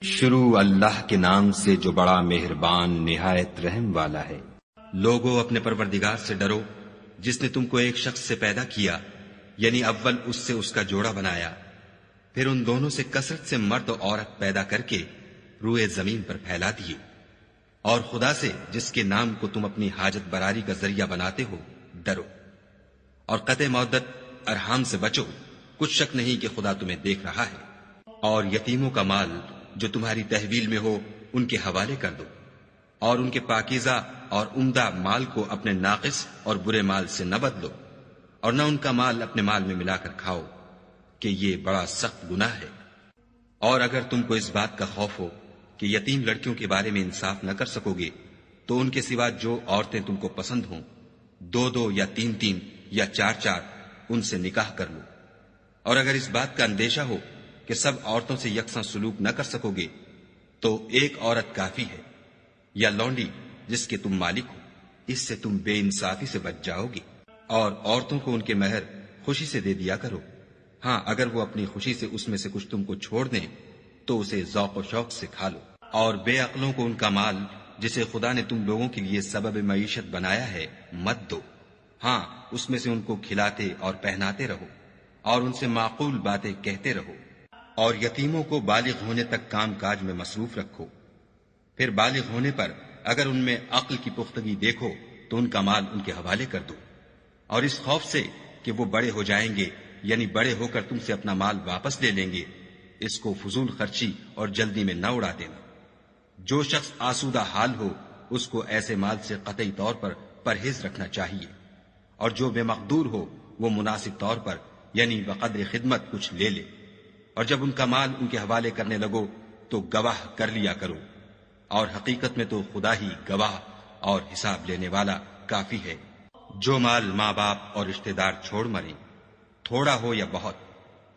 شروع اللہ کے نام سے جو بڑا مہربان نہایت رحم والا ہے۔ لوگو اپنے پروردگار سے ڈرو جس نے تم کو ایک شخص سے پیدا کیا، یعنی اول اس سے اس کا جوڑا بنایا، پھر ان دونوں سے کثرت سے مرد و عورت پیدا کر کے روئے زمین پر پھیلا دیے، اور خدا سے جس کے نام کو تم اپنی حاجت براری کا ذریعہ بناتے ہو ڈرو، اور قطع مودت ارحام سے بچو، کچھ شک نہیں کہ خدا تمہیں دیکھ رہا ہے۔ اور یتیموں کا مال جو تمہاری تحویل میں ہو ان کے حوالے کر دو، اور ان کے پاکیزہ اور عمدہ مال کو اپنے ناقص اور برے مال سے نہ بدلو، اور نہ ان کا مال اپنے مال میں ملا کر کھاؤ کہ یہ بڑا سخت گناہ ہے۔ اور اگر تم کو اس بات کا خوف ہو کہ یتیم لڑکیوں کے بارے میں انصاف نہ کر سکو گے تو ان کے سوا جو عورتیں تم کو پسند ہوں، دو دو یا تین تین یا چار چار ان سے نکاح کر لو۔ اور اگر اس بات کا اندیشہ ہو کہ سب عورتوں سے یکساں سلوک نہ کر سکو گے تو ایک عورت کافی ہے، یا لونڈی جس کے تم مالک ہو، اس سے تم بے انصافی سے بچ جاؤ گے۔ اور عورتوں کو ان کے مہر خوشی سے دے دیا کرو، ہاں اگر وہ اپنی خوشی سے اس میں سے کچھ تم کو چھوڑ دیں تو اسے ذوق و شوق سے کھا لو۔ اور بے عقلوں کو ان کا مال جسے خدا نے تم لوگوں کے لیے سبب معیشت بنایا ہے مت دو، ہاں اس میں سے ان کو کھلاتے اور پہناتے رہو، اور ان سے معقول باتیں کہتے رہو۔ اور یتیموں کو بالغ ہونے تک کام کاج میں مصروف رکھو، پھر بالغ ہونے پر اگر ان میں عقل کی پختگی دیکھو تو ان کا مال ان کے حوالے کر دو، اور اس خوف سے کہ وہ بڑے ہو جائیں گے، یعنی بڑے ہو کر تم سے اپنا مال واپس لے لیں گے، اس کو فضول خرچی اور جلدی میں نہ اڑا دینا۔ جو شخص آسودہ حال ہو اس کو ایسے مال سے قطعی طور پر پرہیز رکھنا چاہیے، اور جو بے مقدور ہو وہ مناسب طور پر یعنی بقدر خدمت کچھ لے لے، اور جب ان کا مال ان کے حوالے کرنے لگو تو گواہ کر لیا کرو، اور حقیقت میں تو خدا ہی گواہ اور حساب لینے والا کافی ہے۔ جو مال ماں باپ اور رشتہ دار چھوڑ مریں، تھوڑا ہو یا بہت،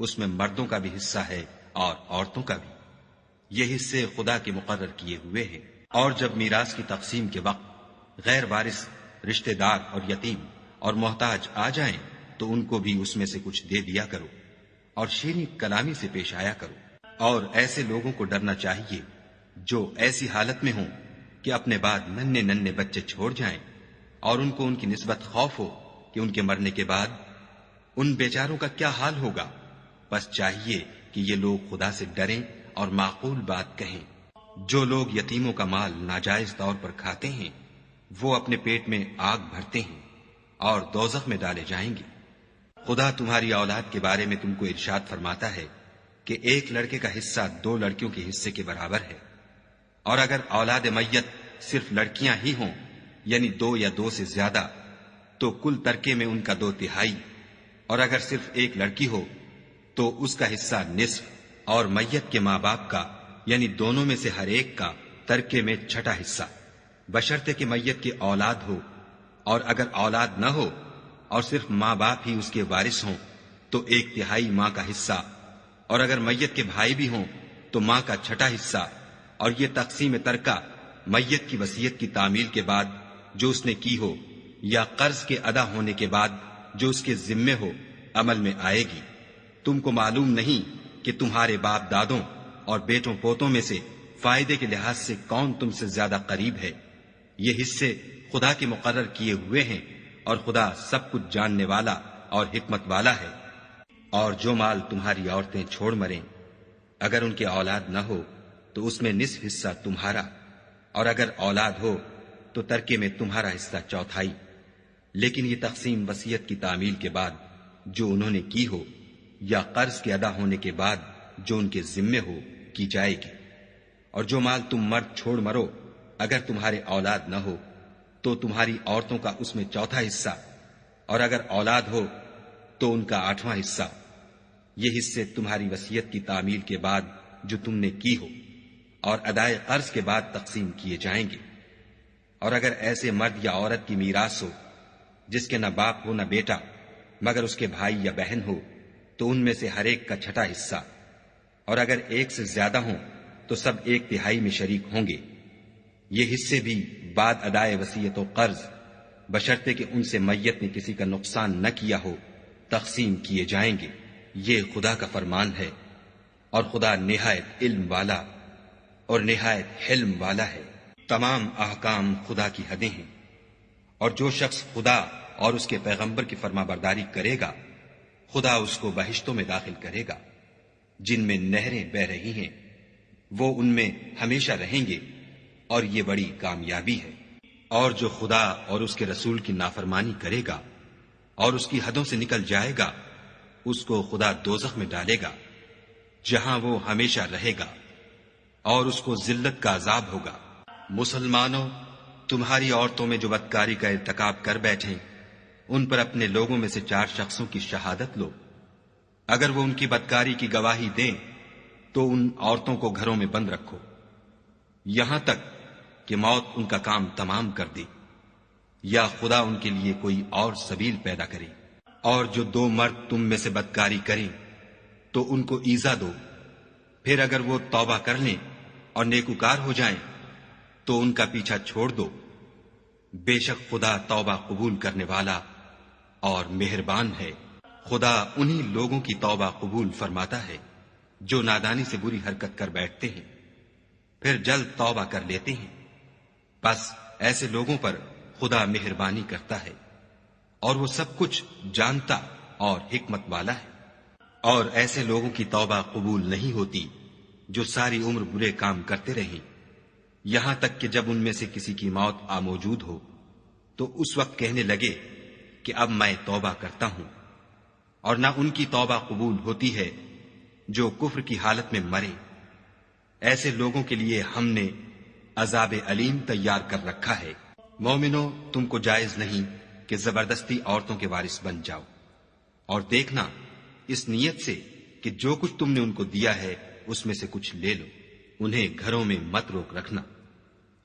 اس میں مردوں کا بھی حصہ ہے اور عورتوں کا بھی، یہ حصے خدا کے مقرر کیے ہوئے ہیں۔ اور جب میراث کی تقسیم کے وقت غیر وارث رشتہ دار اور یتیم اور محتاج آ جائیں تو ان کو بھی اس میں سے کچھ دے دیا کرو، اور شیریں کلامی سے پیش آیا کرو۔ اور ایسے لوگوں کو ڈرنا چاہیے جو ایسی حالت میں ہوں کہ اپنے بعد ننھے ننھے بچے چھوڑ جائیں، اور ان کو ان کی نسبت خوف ہو کہ ان کے مرنے کے بعد ان بیچاروں کا کیا حال ہوگا۔ بس چاہیے کہ یہ لوگ خدا سے ڈریں اور معقول بات کہیں۔ جو لوگ یتیموں کا مال ناجائز طور پر کھاتے ہیں وہ اپنے پیٹ میں آگ بھرتے ہیں اور دوزخ میں ڈالے جائیں گے۔ خدا تمہاری اولاد کے بارے میں تم کو ارشاد فرماتا ہے کہ ایک لڑکے کا حصہ دو لڑکیوں کے حصے کے برابر ہے، اور اگر اولاد میت صرف لڑکیاں ہی ہوں یعنی دو یا دو سے زیادہ تو کل ترکے میں ان کا 2/3، اور اگر صرف ایک لڑکی ہو تو اس کا حصہ نصف، اور میت کے ماں باپ کا یعنی دونوں میں سے ہر ایک کا ترکے میں 6واں حصہ، بشرطے کہ میت کی اولاد ہو، اور اگر اولاد نہ ہو اور صرف ماں باپ ہی اس کے وارث ہوں تو 1/3 ماں کا حصہ، اور اگر میت کے بھائی بھی ہوں تو ماں کا 6واں حصہ۔ اور یہ تقسیم ترکہ میت کی وصیت کی تعمیل کے بعد جو اس نے کی ہو یا قرض کے ادا ہونے کے بعد جو اس کے ذمے ہو عمل میں آئے گی۔ تم کو معلوم نہیں کہ تمہارے باپ دادوں اور بیٹوں پوتوں میں سے فائدے کے لحاظ سے کون تم سے زیادہ قریب ہے۔ یہ حصے خدا کے مقرر کیے ہوئے ہیں، اور خدا سب کچھ جاننے والا اور حکمت والا ہے۔ اور جو مال تمہاری عورتیں چھوڑ مریں، اگر ان کے اولاد نہ ہو تو اس میں نصف حصہ تمہارا، اور اگر اولاد ہو تو ترکے میں تمہارا حصہ 1/4۔ لیکن یہ تقسیم وصیت کی تعمیل کے بعد جو انہوں نے کی ہو یا قرض کے ادا ہونے کے بعد جو ان کے ذمے ہو کی جائے گی۔ اور جو مال تم مرد چھوڑ مرو اگر تمہارے اولاد نہ ہو تو تمہاری عورتوں کا اس میں 1/4 حصہ، اور اگر اولاد ہو تو ان کا 8واں حصہ۔ یہ حصے تمہاری وصیت کی تعمیل کے بعد جو تم نے کی ہو اور ادائے قرض کے بعد تقسیم کیے جائیں گے۔ اور اگر ایسے مرد یا عورت کی میراث ہو جس کے نہ باپ ہو نہ بیٹا مگر اس کے بھائی یا بہن ہو تو ان میں سے ہر ایک کا 6واں حصہ، اور اگر ایک سے زیادہ ہوں تو سب 1/3 میں شریک ہوں گے۔ یہ حصے بھی بعد ادائے وصیت و قرض بشرطے کہ ان سے میت نے کسی کا نقصان نہ کیا ہو تقسیم کیے جائیں گے۔ یہ خدا کا فرمان ہے، اور خدا نہایت علم والا اور نہایت حلم والا ہے۔ تمام احکام خدا کی حدیں ہیں، اور جو شخص خدا اور اس کے پیغمبر کی فرما برداری کرے گا خدا اس کو بہشتوں میں داخل کرے گا جن میں نہریں بہ رہی ہیں، وہ ان میں ہمیشہ رہیں گے، اور یہ بڑی کامیابی ہے۔ اور جو خدا اور اس کے رسول کی نافرمانی کرے گا اور اس کی حدوں سے نکل جائے گا اس کو خدا دوزخ میں ڈالے گا جہاں وہ ہمیشہ رہے گا، اور اس کو ذلت کا عذاب ہوگا۔ مسلمانوں، تمہاری عورتوں میں جو بدکاری کا ارتکاب کر بیٹھیں ان پر اپنے لوگوں میں سے 4 شخصوں کی شہادت لو۔ اگر وہ ان کی بدکاری کی گواہی دیں تو ان عورتوں کو گھروں میں بند رکھو یہاں تک کہ موت ان کا کام تمام کر دے، یا خدا ان کے لیے کوئی اور سبیل پیدا کرے۔ اور جو 2 مرد تم میں سے بدکاری کریں تو ان کو ایذا دو، پھر اگر وہ توبہ کر لیں اور نیکوکار ہو جائیں تو ان کا پیچھا چھوڑ دو، بے شک خدا توبہ قبول کرنے والا اور مہربان ہے۔ خدا انہی لوگوں کی توبہ قبول فرماتا ہے جو نادانی سے بری حرکت کر بیٹھتے ہیں پھر جلد توبہ کر لیتے ہیں، بس ایسے لوگوں پر خدا مہربانی کرتا ہے اور وہ سب کچھ جانتا اور حکمت والا ہے۔ اور ایسے لوگوں کی توبہ قبول نہیں ہوتی جو ساری عمر برے کام کرتے رہیں یہاں تک کہ جب ان میں سے کسی کی موت آ موجود ہو تو اس وقت کہنے لگے کہ اب میں توبہ کرتا ہوں، اور نہ ان کی توبہ قبول ہوتی ہے جو کفر کی حالت میں مرے۔ ایسے لوگوں کے لیے ہم نے عذاب علیم تیار کر رکھا ہے۔ مومنو، تم کو جائز نہیں کہ زبردستی عورتوں کے وارث بن جاؤ، اور دیکھنا اس نیت سے کہ جو کچھ تم نے ان کو دیا ہے اس میں سے کچھ لے لو، انہیں گھروں میں مت روک رکھنا۔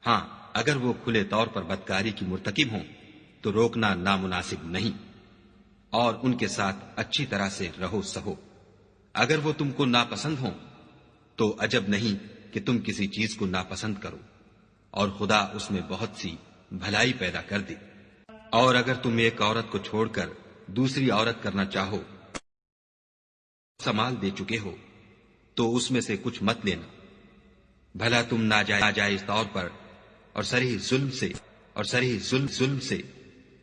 ہاں، اگر وہ کھلے طور پر بدکاری کی مرتکب ہوں تو روکنا نامناسب نہیں، اور ان کے ساتھ اچھی طرح سے رہو سہو۔ اگر وہ تم کو ناپسند ہوں تو عجب نہیں کہ تم کسی چیز کو ناپسند کرو، اور خدا اس میں بہت سی بھلائی پیدا کر دے۔ اور اگر تم ایک عورت کو چھوڑ کر دوسری عورت کرنا چاہو، سمال دے چکے ہو تو اس میں سے کچھ مت لینا، بھلا تم ناجائز طور پر اور صریح ظلم سے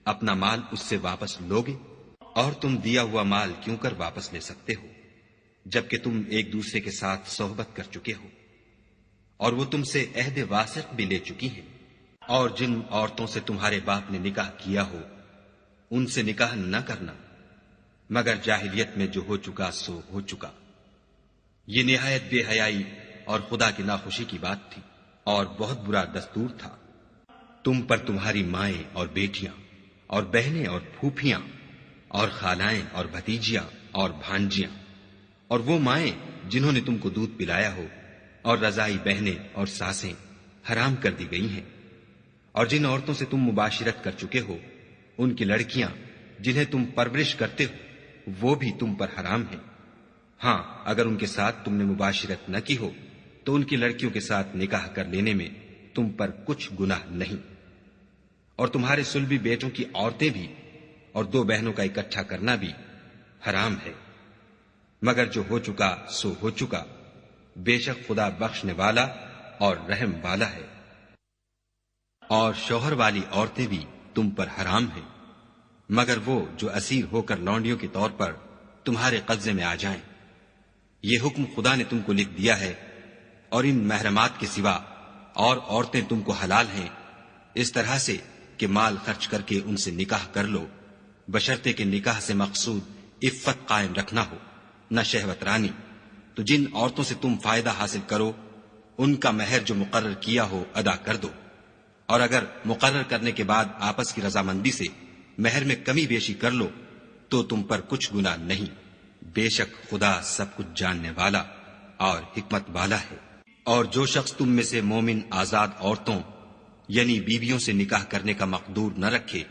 اپنا مال اس سے واپس لوگے؟ اور تم دیا ہوا مال کیوں کر واپس لے سکتے ہو جبکہ تم ایک دوسرے کے ساتھ صحبت کر چکے ہو، اور وہ تم سے عہد واسق بھی لے چکی ہیں۔ اور جن عورتوں سے تمہارے باپ نے نکاح کیا ہو ان سے نکاح نہ کرنا مگر جاہلیت میں جو ہو چکا سو ہو چکا۔ یہ نہایت بے حیائی اور خدا کی ناخوشی کی بات تھی، اور بہت برا دستور تھا۔ تم پر تمہاری مائیں اور بیٹیاں اور بہنیں اور پھوپھیاں اور خالائیں اور بھتیجیاں اور بھانجیاں، اور وہ مائیں جنہوں نے تم کو دودھ پلایا ہو، اور رضائی بہنیں اور ساسیں حرام کر دی گئی ہیں۔ اور جن عورتوں سے تم مباشرت کر چکے ہو ان کی لڑکیاں جنہیں تم پرورش کرتے ہو وہ بھی تم پر حرام ہیں۔ ہاں، اگر ان کے ساتھ تم نے مباشرت نہ کی ہو تو ان کی لڑکیوں کے ساتھ نکاح کر لینے میں تم پر کچھ گناہ نہیں۔ اور تمہارے صلبی بیٹوں کی عورتیں بھی اور 2 بہنوں کا اکٹھا کرنا بھی حرام ہے، مگر جو ہو چکا سو ہو چکا، بے شک خدا بخشنے والا اور رحم والا ہے۔ اور شوہر والی عورتیں بھی تم پر حرام ہیں مگر وہ جو اسیر ہو کر لونڈیوں کے طور پر تمہارے قبضے میں آ جائیں۔ یہ حکم خدا نے تم کو لکھ دیا ہے، اور ان محرمات کے سوا اور عورتیں تم کو حلال ہیں، اس طرح سے کہ مال خرچ کر کے ان سے نکاح کر لو، بشرطے کہ نکاح سے مقصود عفت قائم رکھنا ہو، نہ شہوت رانی۔ تو جن عورتوں سے تم فائدہ حاصل کرو ان کا مہر جو مقرر کیا ہو ادا کر دو، اور اگر مقرر کرنے کے بعد آپس کی رضامندی سے مہر میں کمی بیشی کر لو تو تم پر کچھ گناہ نہیں، بے شک خدا سب کچھ جاننے والا اور حکمت والا ہے۔ اور جو شخص تم میں سے مومن آزاد عورتوں یعنی بیویوں سے نکاح کرنے کا مقدور نہ رکھے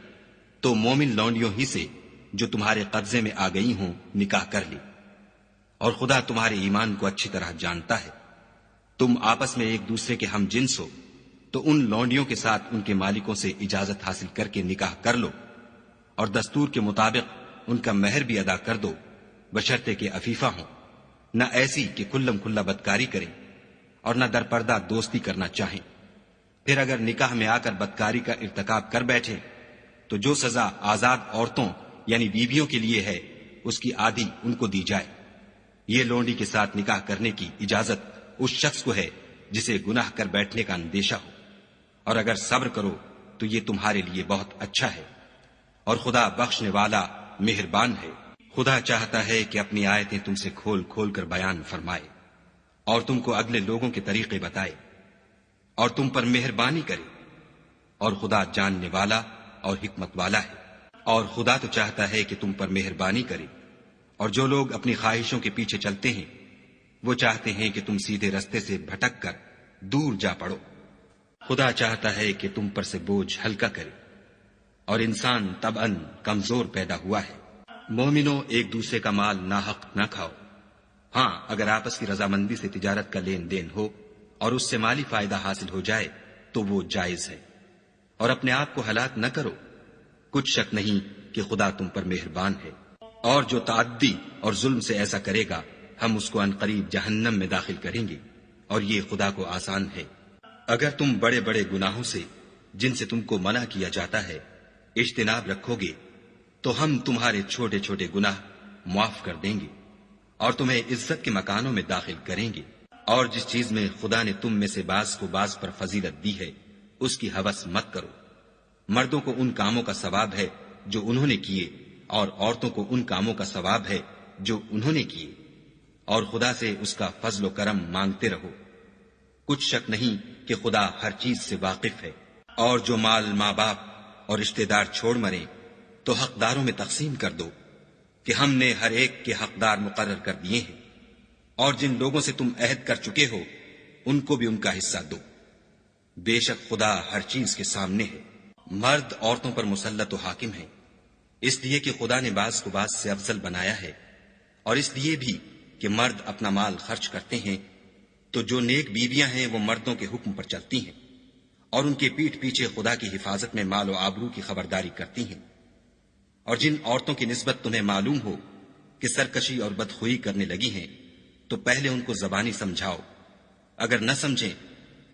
تو مومن لونڈیوں ہی سے جو تمہارے قبضے میں آ گئی ہوں نکاح کر لی، اور خدا تمہارے ایمان کو اچھی طرح جانتا ہے۔ تم آپس میں ایک دوسرے کے ہم جنس ہو تو ان لونڈیوں کے ساتھ ان کے مالکوں سے اجازت حاصل کر کے نکاح کر لو، اور دستور کے مطابق ان کا مہر بھی ادا کر دو، بشرطے کہ عفیفہ ہوں، نہ ایسی کہ کھلم کھلا بدکاری کریں، اور نہ درپردہ دوستی کرنا چاہیں۔ پھر اگر نکاح میں آ کر بدکاری کا ارتکاب کر بیٹھے تو جو سزا آزاد عورتوں یعنی بیویوں کے لیے ہے اس کی آدھی ان کو دی جائے۔ یہ لونڈی کے ساتھ نکاح کرنے کی اجازت اس شخص کو ہے جسے گناہ کر بیٹھنے کا اندیشہ ہو، اور اگر صبر کرو تو یہ تمہارے لیے بہت اچھا ہے، اور خدا بخشنے والا مہربان ہے۔ خدا چاہتا ہے کہ اپنی آیتیں تم سے کھول کھول کر بیان فرمائے اور تم کو اگلے لوگوں کے طریقے بتائے اور تم پر مہربانی کرے، اور خدا جاننے والا اور حکمت والا ہے۔ اور خدا تو چاہتا ہے کہ تم پر مہربانی کرے، اور جو لوگ اپنی خواہشوں کے پیچھے چلتے ہیں وہ چاہتے ہیں کہ تم سیدھے رستے سے بھٹک کر دور جا پڑو۔ خدا چاہتا ہے کہ تم پر سے بوجھ ہلکا کرے، اور انسان طبعاً کمزور پیدا ہوا ہے۔ مومنوں، ایک دوسرے کا مال ناحق نہ کھاؤ۔ ہاں، اگر آپس کی رضامندی سے تجارت کا لین دین ہو اور اس سے مالی فائدہ حاصل ہو جائے تو وہ جائز ہے، اور اپنے آپ کو ہلاک نہ کرو۔ کچھ شک نہیں کہ خدا تم پر مہربان ہے، اور جو تعدی اور ظلم سے ایسا کرے گا ہم اس کو عنقریب جہنم میں داخل کریں گے، اور یہ خدا کو آسان ہے۔ اگر تم بڑے بڑے گناہوں سے جن سے تم کو منع کیا جاتا ہے اجتناب رکھو گے تو ہم تمہارے چھوٹے چھوٹے گناہ معاف کر دیں گے اور تمہیں عزت کے مکانوں میں داخل کریں گے۔ اور جس چیز میں خدا نے تم میں سے بعض کو بعض پر فضیلت دی ہے اس کی ہوس مت کرو۔ مردوں کو ان کاموں کا ثواب ہے جو انہوں نے کیے، اور عورتوں کو ان کاموں کا ثواب ہے جو انہوں نے کیے، اور خدا سے اس کا فضل و کرم مانگتے رہو۔ کچھ شک نہیں کہ خدا ہر چیز سے واقف ہے۔ اور جو مال ماں باپ اور رشتہ دار چھوڑ مریں تو حقداروں میں تقسیم کر دو کہ ہم نے ہر ایک کے حقدار مقرر کر دیے ہیں، اور جن لوگوں سے تم عہد کر چکے ہو ان کو بھی ان کا حصہ دو۔ بے شک خدا ہر چیز کے سامنے ہے۔ مرد عورتوں پر مسلط و حاکم ہے، اس لیے کہ خدا نے بعض کو بعض سے افضل بنایا ہے، اور اس لیے بھی کہ مرد اپنا مال خرچ کرتے ہیں تو جو نیک بیویاں ہیں وہ مردوں کے حکم پر چلتی ہیں اور ان کے پیٹھ پیچھے خدا کی حفاظت میں مال و آبرو کی خبرداری کرتی ہیں۔ اور جن عورتوں کی نسبت تمہیں معلوم ہو کہ سرکشی اور بدخوئی کرنے لگی ہیں تو پہلے ان کو زبانی سمجھاؤ، اگر نہ سمجھیں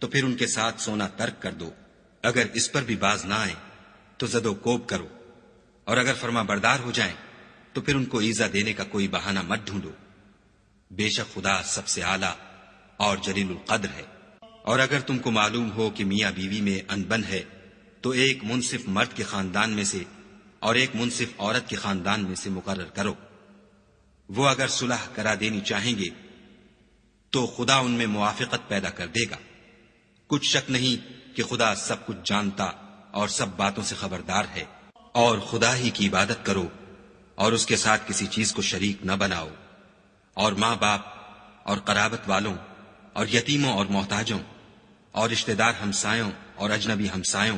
تو پھر ان کے ساتھ سونا ترک کر دو۔ اگر اس پر بھی باز نہ آئیں تو زد و کوب کرو، اور اگر فرما بردار ہو جائیں تو پھر ان کو ایذا دینے کا کوئی بہانہ مت ڈھونڈو۔ بے شک خدا سب سے اعلیٰ اور جلیل القدر ہے۔ اور اگر تم کو معلوم ہو کہ میاں بیوی میں انبن ہے تو ایک منصف مرد کے خاندان میں سے اور ایک منصف عورت کے خاندان میں سے مقرر کرو۔ وہ اگر صلح کرا دینی چاہیں گے تو خدا ان میں موافقت پیدا کر دے گا۔ کچھ شک نہیں کہ خدا سب کچھ جانتا اور سب باتوں سے خبردار ہے۔ اور خدا ہی کی عبادت کرو اور اس کے ساتھ کسی چیز کو شریک نہ بناؤ، اور ماں باپ اور قرابت والوں اور یتیموں اور محتاجوں اور رشتہ دار ہمسایوں اور اجنبی ہمسایوں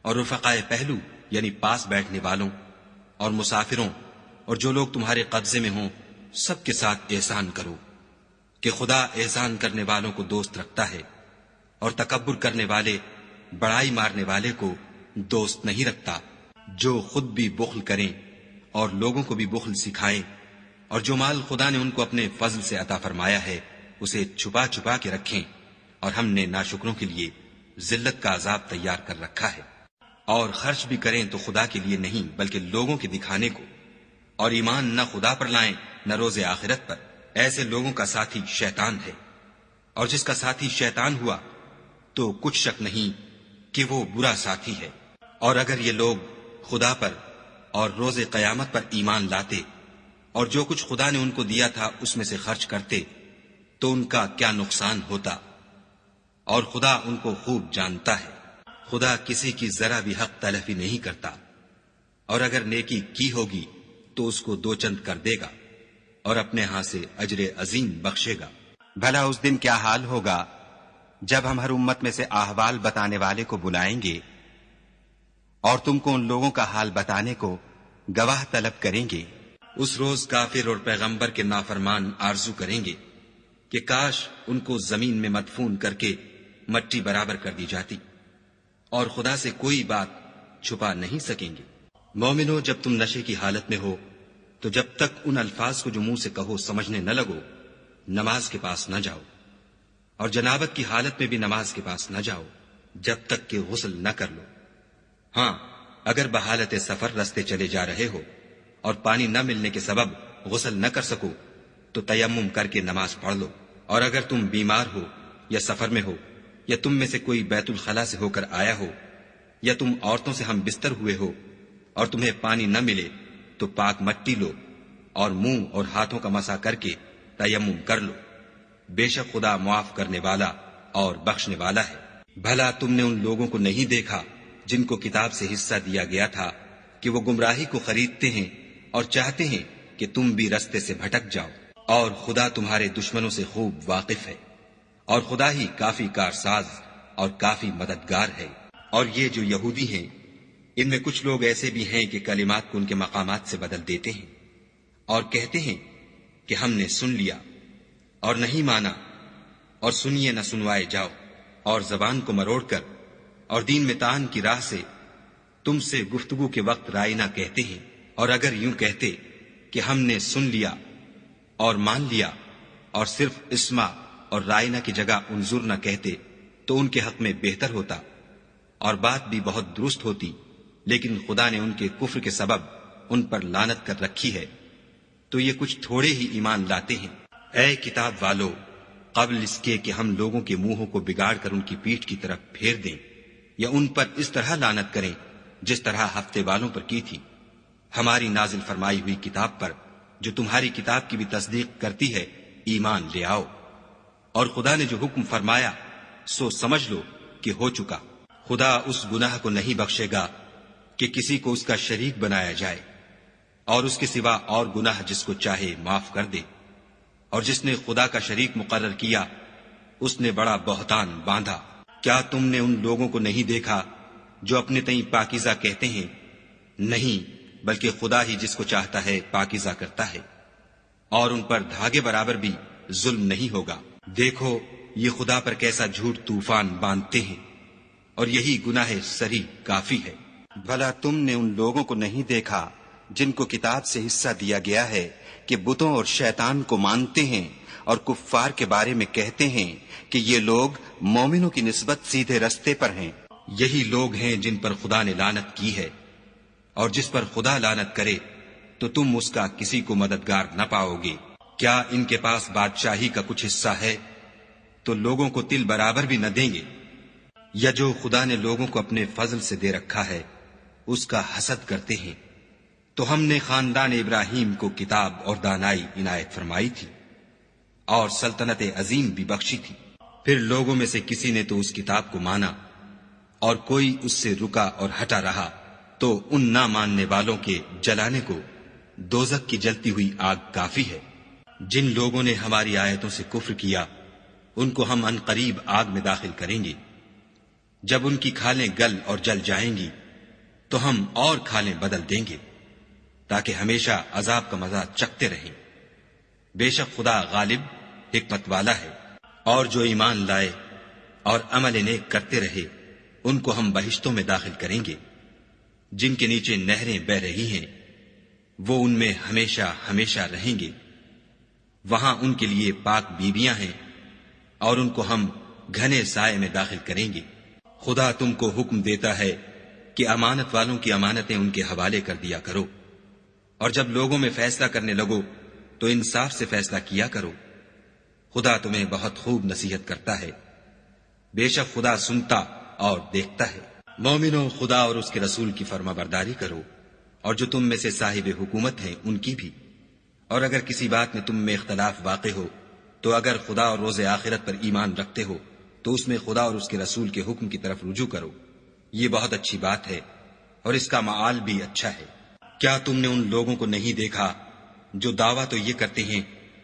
اور رفقائے پہلو یعنی پاس بیٹھنے والوں اور مسافروں اور جو لوگ تمہارے قبضے میں ہوں سب کے ساتھ احسان کرو، کہ خدا احسان کرنے والوں کو دوست رکھتا ہے اور تکبر کرنے والے بڑائی مارنے والے کو دوست نہیں رکھتا۔ جو خود بھی بخل کریں اور لوگوں کو بھی بخل سکھائیں، اور جو مال خدا نے ان کو اپنے فضل سے عطا فرمایا ہے اسے چھپا چھپا کے رکھیں، اور ہم نے ناشکروں کے لیے ذلت کا عذاب تیار کر رکھا ہے۔ اور خرچ بھی کریں تو خدا کے لیے نہیں بلکہ لوگوں کے دکھانے کو، اور ایمان نہ خدا پر لائیں نہ روز آخرت پر۔ ایسے لوگوں کا ساتھی شیطان ہے، اور جس کا ساتھی شیطان ہوا تو کچھ شک نہیں کہ وہ برا ساتھی ہے۔ اور اگر یہ لوگ خدا پر اور روز قیامت پر ایمان لاتے اور جو کچھ خدا نے ان کو دیا تھا اس میں سے خرچ کرتے تو ان کا کیا نقصان ہوتا، اور خدا ان کو خوب جانتا ہے۔ خدا کسی کی ذرا بھی حق تلفی نہیں کرتا، اور اگر نیکی کی ہوگی تو اس کو دو چند کر دے گا اور اپنے ہاں سے اجر عظیم بخشے گا۔ بھلا اس دن کیا حال ہوگا جب ہم ہر امت میں سے احوال بتانے والے کو بلائیں گے اور تم کو ان لوگوں کا حال بتانے کو گواہ طلب کریں گے۔ اس روز کافر اور پیغمبر کے نافرمان آرزو کریں گے کہ کاش ان کو زمین میں مدفون کر کے مٹی برابر کر دی جاتی، اور خدا سے کوئی بات چھپا نہیں سکیں گے۔ مومنو، جب تم نشے کی حالت میں ہو تو جب تک ان الفاظ کو جو منہ سے کہو سمجھنے نہ لگو نماز کے پاس نہ جاؤ، اور جنابت کی حالت میں بھی نماز کے پاس نہ جاؤ جب تک کہ غسل نہ کر لو۔ ہاں، اگر بحالت سفر رستے چلے جا رہے ہو اور پانی نہ ملنے کے سبب غسل نہ کر سکو تو تیمم کر کے نماز پڑھ لو۔ اور اگر تم بیمار ہو یا سفر میں ہو یا تم میں سے کوئی بیت الخلا سے ہو کر آیا ہو یا تم عورتوں سے ہم بستر ہوئے ہو اور تمہیں پانی نہ ملے تو پاک مٹی لو اور منہ اور ہاتھوں کا مسح کر کے تیمم کر لو۔ بے شک خدا معاف کرنے والا اور بخشنے والا ہے۔ بھلا تم نے ان لوگوں کو نہیں دیکھا جن کو کتاب سے حصہ دیا گیا تھا کہ وہ گمراہی کو خریدتے ہیں اور چاہتے ہیں کہ تم بھی رستے سے بھٹک جاؤ، اور خدا تمہارے دشمنوں سے خوب واقف ہے، اور خدا ہی کافی کارساز اور کافی مددگار ہے۔ اور یہ جو یہودی ہیں، ان میں کچھ لوگ ایسے بھی ہیں کہ کلمات کو ان کے مقامات سے بدل دیتے ہیں اور کہتے ہیں کہ ہم نے سن لیا اور نہیں مانا، اور سنیے نہ سنوائے جاؤ، اور زبان کو مروڑ کر اور دین میں طعن کی راہ سے تم سے گفتگو کے وقت رائے نہ کہتے ہیں۔ اور اگر یوں کہتے کہ ہم نے سن لیا اور مان لیا اور صرف اسما اور رائنا کی جگہ انظر نہ کہتے تو ان کے حق میں بہتر ہوتا اور بات بھی بہت درست ہوتی، لیکن خدا نے ان کے کفر کے سبب ان پر لعنت کر رکھی ہے، تو یہ کچھ تھوڑے ہی ایمان لاتے ہیں۔ اے کتاب والو، قبل اس کے کہ ہم لوگوں کے منہوں کو بگاڑ کر ان کی پیٹھ کی طرف پھیر دیں یا ان پر اس طرح لعنت کریں جس طرح ہفتے والوں پر کی تھی، ہماری نازل فرمائی ہوئی کتاب پر جو تمہاری کتاب کی بھی تصدیق کرتی ہے ایمان لے آؤ۔ اور خدا نے جو حکم فرمایا سو سمجھ لو کہ ہو چکا۔ خدا اس گناہ کو نہیں بخشے گا کہ کسی کو اس کا شریک بنایا جائے، اور اس کے سوا اور گناہ جس کو چاہے معاف کر دے، اور جس نے خدا کا شریک مقرر کیا اس نے بڑا بہتان باندھا۔ کیا تم نے ان لوگوں کو نہیں دیکھا جو اپنے تئیں پاکیزہ کہتے ہیں؟ نہیں، بلکہ خدا ہی جس کو چاہتا ہے پاکیزہ کرتا ہے، اور ان پر دھاگے برابر بھی ظلم نہیں ہوگا۔ دیکھو یہ خدا پر کیسا جھوٹ طوفان باندھتے ہیں، اور یہی گناہ سری کافی ہے۔ بھلا تم نے ان لوگوں کو نہیں دیکھا جن کو کتاب سے حصہ دیا گیا ہے کہ بتوں اور شیطان کو مانتے ہیں اور کفار کے بارے میں کہتے ہیں کہ یہ لوگ مومنوں کی نسبت سیدھے رستے پر ہیں؟ یہی لوگ ہیں جن پر خدا نے لعنت کی ہے، اور جس پر خدا لعنت کرے تو تم اس کا کسی کو مددگار نہ پاؤ گے۔ کیا ان کے پاس بادشاہی کا کچھ حصہ ہے تو لوگوں کو تل برابر بھی نہ دیں گے؟ یا جو خدا نے لوگوں کو اپنے فضل سے دے رکھا ہے اس کا حسد کرتے ہیں؟ تو ہم نے خاندان ابراہیم کو کتاب اور دانائی عنایت فرمائی تھی اور سلطنت عظیم بھی بخشی تھی۔ پھر لوگوں میں سے کسی نے تو اس کتاب کو مانا اور کوئی اس سے رکا اور ہٹا رہا، تو ان نہ ماننے والوں کے جلانے کو دوزخ کی جلتی ہوئی آگ کافی ہے۔ جن لوگوں نے ہماری آیتوں سے کفر کیا ان کو ہم عنقریب آگ میں داخل کریں گے۔ جب ان کی کھالیں گل اور جل جائیں گی تو ہم اور کھالیں بدل دیں گے تاکہ ہمیشہ عذاب کا مزہ چکھتے رہیں۔ بے شک خدا غالب حکمت والا ہے۔ اور جو ایمان لائے اور عمل نیک کرتے رہے ان کو ہم بہشتوں میں داخل کریں گے جن کے نیچے نہریں بہ رہی ہیں، وہ ان میں ہمیشہ ہمیشہ رہیں گے۔ وہاں ان کے لیے پاک بیویاں ہیں اور ان کو ہم گھنے سائے میں داخل کریں گے۔ خدا تم کو حکم دیتا ہے کہ امانت والوں کی امانتیں ان کے حوالے کر دیا کرو، اور جب لوگوں میں فیصلہ کرنے لگو تو انصاف سے فیصلہ کیا کرو۔ خدا تمہیں بہت خوب نصیحت کرتا ہے، بے شک خدا سنتا اور دیکھتا ہے۔ مومنو، خدا اور اس کے رسول کی فرما برداری کرو، اور جو تم میں سے صاحب حکومت ہیں ان کی بھی۔ اور اگر کسی بات میں تم میں اختلاف واقع ہو تو اگر خدا اور روز آخرت پر ایمان رکھتے ہو تو اس میں خدا اور اس کے رسول کے حکم کی طرف رجوع کرو، یہ بہت اچھی بات ہے اور اس کا معال بھی اچھا ہے۔ کیا تم نے ان لوگوں کو نہیں دیکھا جو دعویٰ تو یہ کرتے ہیں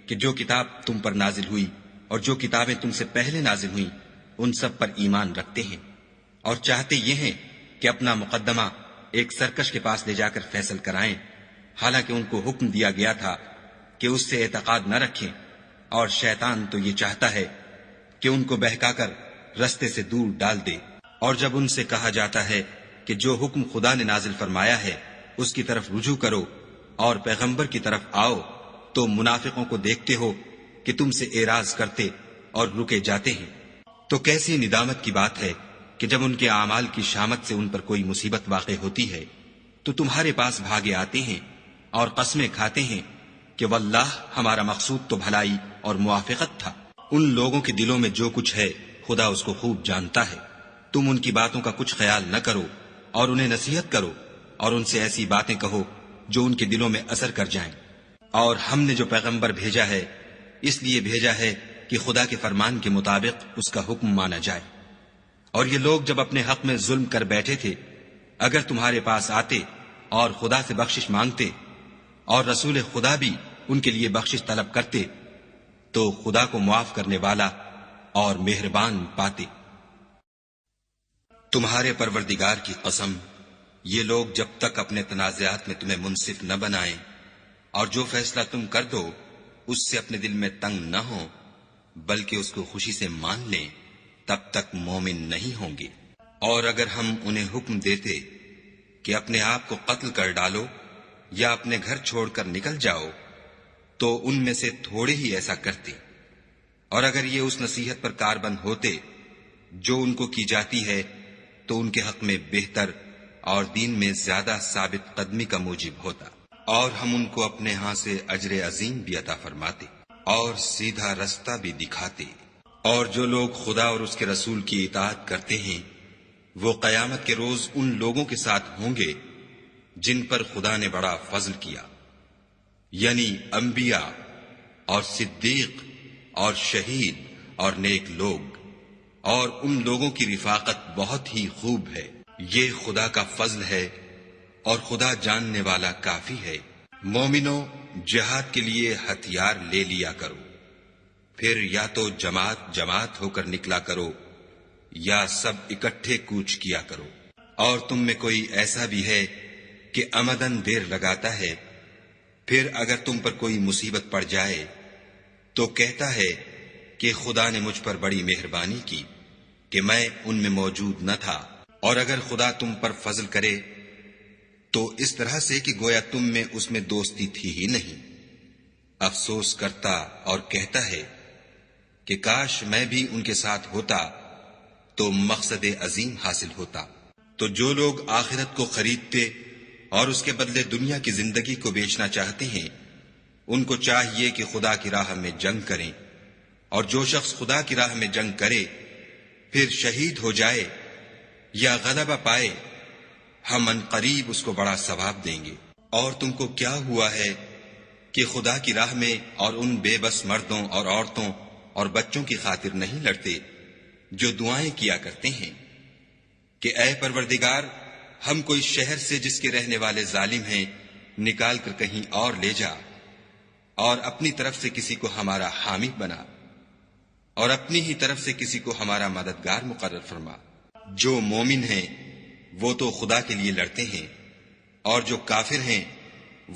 کہ جو کتاب تم پر نازل ہوئی اور جو کتابیں تم سے پہلے نازل ہوئیں ان سب پر ایمان رکھتے ہیں، اور چاہتے یہ ہیں کہ اپنا مقدمہ ایک سرکش کے پاس لے جا کر فیصل کرائیں، حالانکہ ان کو حکم دیا گیا تھا کہ اس سے اعتقاد نہ رکھیں، اور شیطان تو یہ چاہتا ہے کہ ان کو بہکا کر رستے سے دور ڈال دے۔ اور جب ان سے کہا جاتا ہے کہ جو حکم خدا نے نازل فرمایا ہے اس کی طرف رجوع کرو اور پیغمبر کی طرف آؤ، تو منافقوں کو دیکھتے ہو کہ تم سے اعراض کرتے اور رکے جاتے ہیں، تو کیسی ندامت کی بات ہے کہ جب ان کے اعمال کی شامت سے ان پر کوئی مصیبت واقع ہوتی ہے تو تمہارے پاس بھاگے آتے ہیں اور قسمیں کھاتے ہیں کہ واللہ ہمارا مقصود تو بھلائی اور موافقت تھا۔ ان لوگوں کے دلوں میں جو کچھ ہے خدا اس کو خوب جانتا ہے۔ تم ان کی باتوں کا کچھ خیال نہ کرو اور انہیں نصیحت کرو اور ان سے ایسی باتیں کہو جو ان کے دلوں میں اثر کر جائیں۔ اور ہم نے جو پیغمبر بھیجا ہے اس لیے بھیجا ہے کہ خدا کے فرمان کے مطابق اس کا حکم مانا جائے۔ اور یہ لوگ جب اپنے حق میں ظلم کر بیٹھے تھے، اگر تمہارے پاس آتے اور خدا سے بخشش مانگتے اور رسول خدا بھی ان کے لیے بخشش طلب کرتے تو خدا کو معاف کرنے والا اور مہربان پاتے۔ تمہارے پروردگار کی قسم، یہ لوگ جب تک اپنے تنازعات میں تمہیں منصف نہ بنائیں اور جو فیصلہ تم کر دو اس سے اپنے دل میں تنگ نہ ہو بلکہ اس کو خوشی سے مان لیں، تب تک مومن نہیں ہوں گے۔ اور اگر ہم انہیں حکم دیتے کہ اپنے آپ کو قتل کر ڈالو یا اپنے گھر چھوڑ کر نکل جاؤ تو ان میں سے تھوڑے ہی ایسا کرتے، اور اگر یہ اس نصیحت پر کاربند ہوتے جو ان کو کی جاتی ہے تو ان کے حق میں بہتر اور دین میں زیادہ ثابت قدمی کا موجب ہوتا، اور ہم ان کو اپنے ہاں سے اجر عظیم بھی عطا فرماتے اور سیدھا رستہ بھی دکھاتے۔ اور جو لوگ خدا اور اس کے رسول کی اطاعت کرتے ہیں وہ قیامت کے روز ان لوگوں کے ساتھ ہوں گے جن پر خدا نے بڑا فضل کیا، یعنی انبیاء اور صدیق اور شہید اور نیک لوگ، اور ان لوگوں کی رفاقت بہت ہی خوب ہے۔ یہ خدا کا فضل ہے اور خدا جاننے والا کافی ہے۔ مومنوں، جہاد کے لیے ہتھیار لے لیا کرو، پھر یا تو جماعت جماعت ہو کر نکلا کرو یا سب اکٹھے کوچ کیا کرو۔ اور تم میں کوئی ایسا بھی ہے کہ عمدن دیر لگاتا ہے، پھر اگر تم پر کوئی مصیبت پڑ جائے تو کہتا ہے کہ خدا نے مجھ پر بڑی مہربانی کی کہ میں ان میں موجود نہ تھا۔ اور اگر خدا تم پر فضل کرے تو اس طرح سے کہ گویا تم میں اس میں دوستی تھی ہی نہیں، افسوس کرتا اور کہتا ہے کہ کاش میں بھی ان کے ساتھ ہوتا تو مقصد عظیم حاصل ہوتا۔ تو جو لوگ آخرت کو خریدتے اور اس کے بدلے دنیا کی زندگی کو بیچنا چاہتے ہیں ان کو چاہیے کہ خدا کی راہ میں جنگ کریں، اور جو شخص خدا کی راہ میں جنگ کرے پھر شہید ہو جائے یا غلبہ پائے ہم ان قریب اس کو بڑا ثواب دیں گے۔ اور تم کو کیا ہوا ہے کہ خدا کی راہ میں اور ان بے بس مردوں اور عورتوں اور بچوں کی خاطر نہیں لڑتے جو دعائیں کیا کرتے ہیں کہ اے پروردگار، ہم کوئی شہر سے جس کے رہنے والے ظالم ہیں نکال کر کہیں اور لے جا، اور اپنی طرف سے کسی کو ہمارا حامی بنا، اور اپنی ہی طرف سے کسی کو ہمارا مددگار مقرر فرما۔ جو مومن ہیں وہ تو خدا کے لیے لڑتے ہیں، اور جو کافر ہیں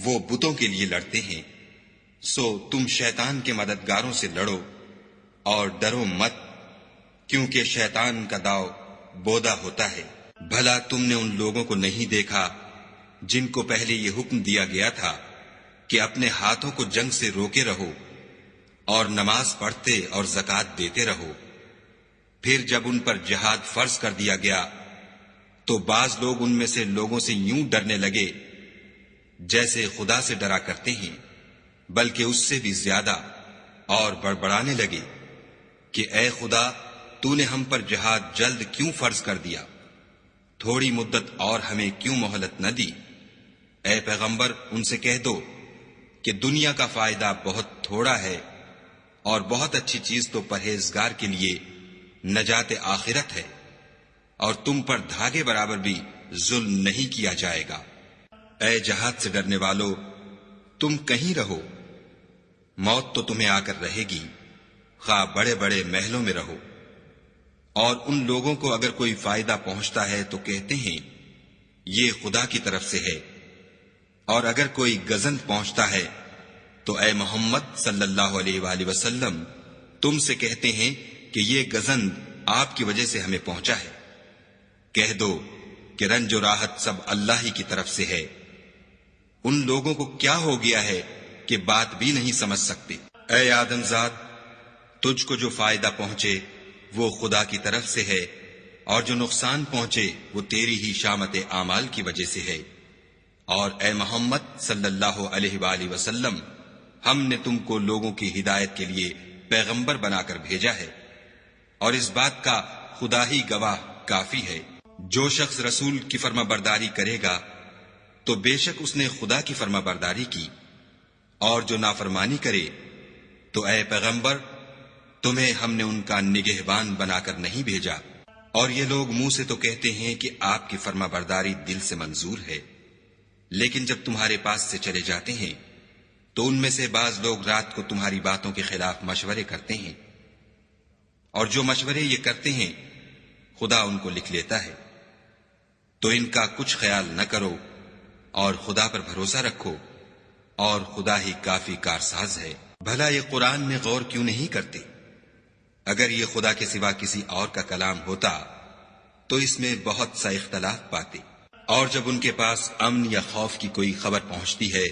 وہ بتوں کے لیے لڑتے ہیں۔ سو تم شیطان کے مددگاروں سے لڑو اور ڈرو مت، کیونکہ شیطان کا داؤ بودا ہوتا ہے۔ بھلا تم نے ان لوگوں کو نہیں دیکھا جن کو پہلے یہ حکم دیا گیا تھا کہ اپنے ہاتھوں کو جنگ سے روکے رہو اور نماز پڑھتے اور زکوٰۃ دیتے رہو، پھر جب ان پر جہاد فرض کر دیا گیا تو بعض لوگ ان میں سے لوگوں سے یوں ڈرنے لگے جیسے خدا سے ڈرا کرتے ہیں، بلکہ اس سے بھی زیادہ، اور بڑبڑانے لگے کہ اے خدا، تو نے ہم پر جہاد جلد کیوں فرض کر دیا؟ تھوڑی مدت اور ہمیں کیوں مہلت نہ دی؟ اے پیغمبر، ان سے کہہ دو کہ دنیا کا فائدہ بہت تھوڑا ہے اور بہت اچھی چیز تو پرہیزگار کے لیے نجات آخرت ہے، اور تم پر دھاگے برابر بھی ظلم نہیں کیا جائے گا۔ اے جہاد سے ڈرنے والو، تم کہیں رہو، موت تو تمہیں آ کر رہے گی، خواہ بڑے بڑے محلوں میں رہو۔ اور ان لوگوں کو اگر کوئی فائدہ پہنچتا ہے تو کہتے ہیں یہ خدا کی طرف سے ہے، اور اگر کوئی گزند پہنچتا ہے تو اے محمد صلی اللہ علیہ وآلہ وسلم تم سے کہتے ہیں کہ یہ گزند آپ کی وجہ سے ہمیں پہنچا ہے۔ کہہ دو کہ رنج و راحت سب اللہ ہی کی طرف سے ہے۔ ان لوگوں کو کیا ہو گیا ہے کہ بات بھی نہیں سمجھ سکتے۔ اے آدم زاد، تجھ کو جو فائدہ پہنچے وہ خدا کی طرف سے ہے، اور جو نقصان پہنچے وہ تیری ہی شامت اعمال کی وجہ سے ہے۔ اور اے محمد صلی اللہ علیہ وآلہ وسلم، ہم نے تم کو لوگوں کی ہدایت کے لیے پیغمبر بنا کر بھیجا ہے، اور اس بات کا خدا ہی گواہ کافی ہے۔ جو شخص رسول کی فرما برداری کرے گا تو بے شک اس نے خدا کی فرما برداری کی، اور جو نافرمانی کرے تو اے پیغمبر تمہیں ہم نے ان کا نگہبان بنا کر نہیں بھیجا۔ اور یہ لوگ منہ سے تو کہتے ہیں کہ آپ کی فرما برداری دل سے منظور ہے، لیکن جب تمہارے پاس سے چلے جاتے ہیں تو ان میں سے بعض لوگ رات کو تمہاری باتوں کے خلاف مشورے کرتے ہیں، اور جو مشورے یہ کرتے ہیں خدا ان کو لکھ لیتا ہے۔ تو ان کا کچھ خیال نہ کرو اور خدا پر بھروسہ رکھو، اور خدا ہی کافی کارساز ہے۔ بھلا یہ قرآن میں غور کیوں نہیں کرتے؟ اگر یہ خدا کے سوا کسی اور کا کلام ہوتا تو اس میں بہت سا اختلاف پاتے۔ اور جب ان کے پاس امن یا خوف کی کوئی خبر پہنچتی ہے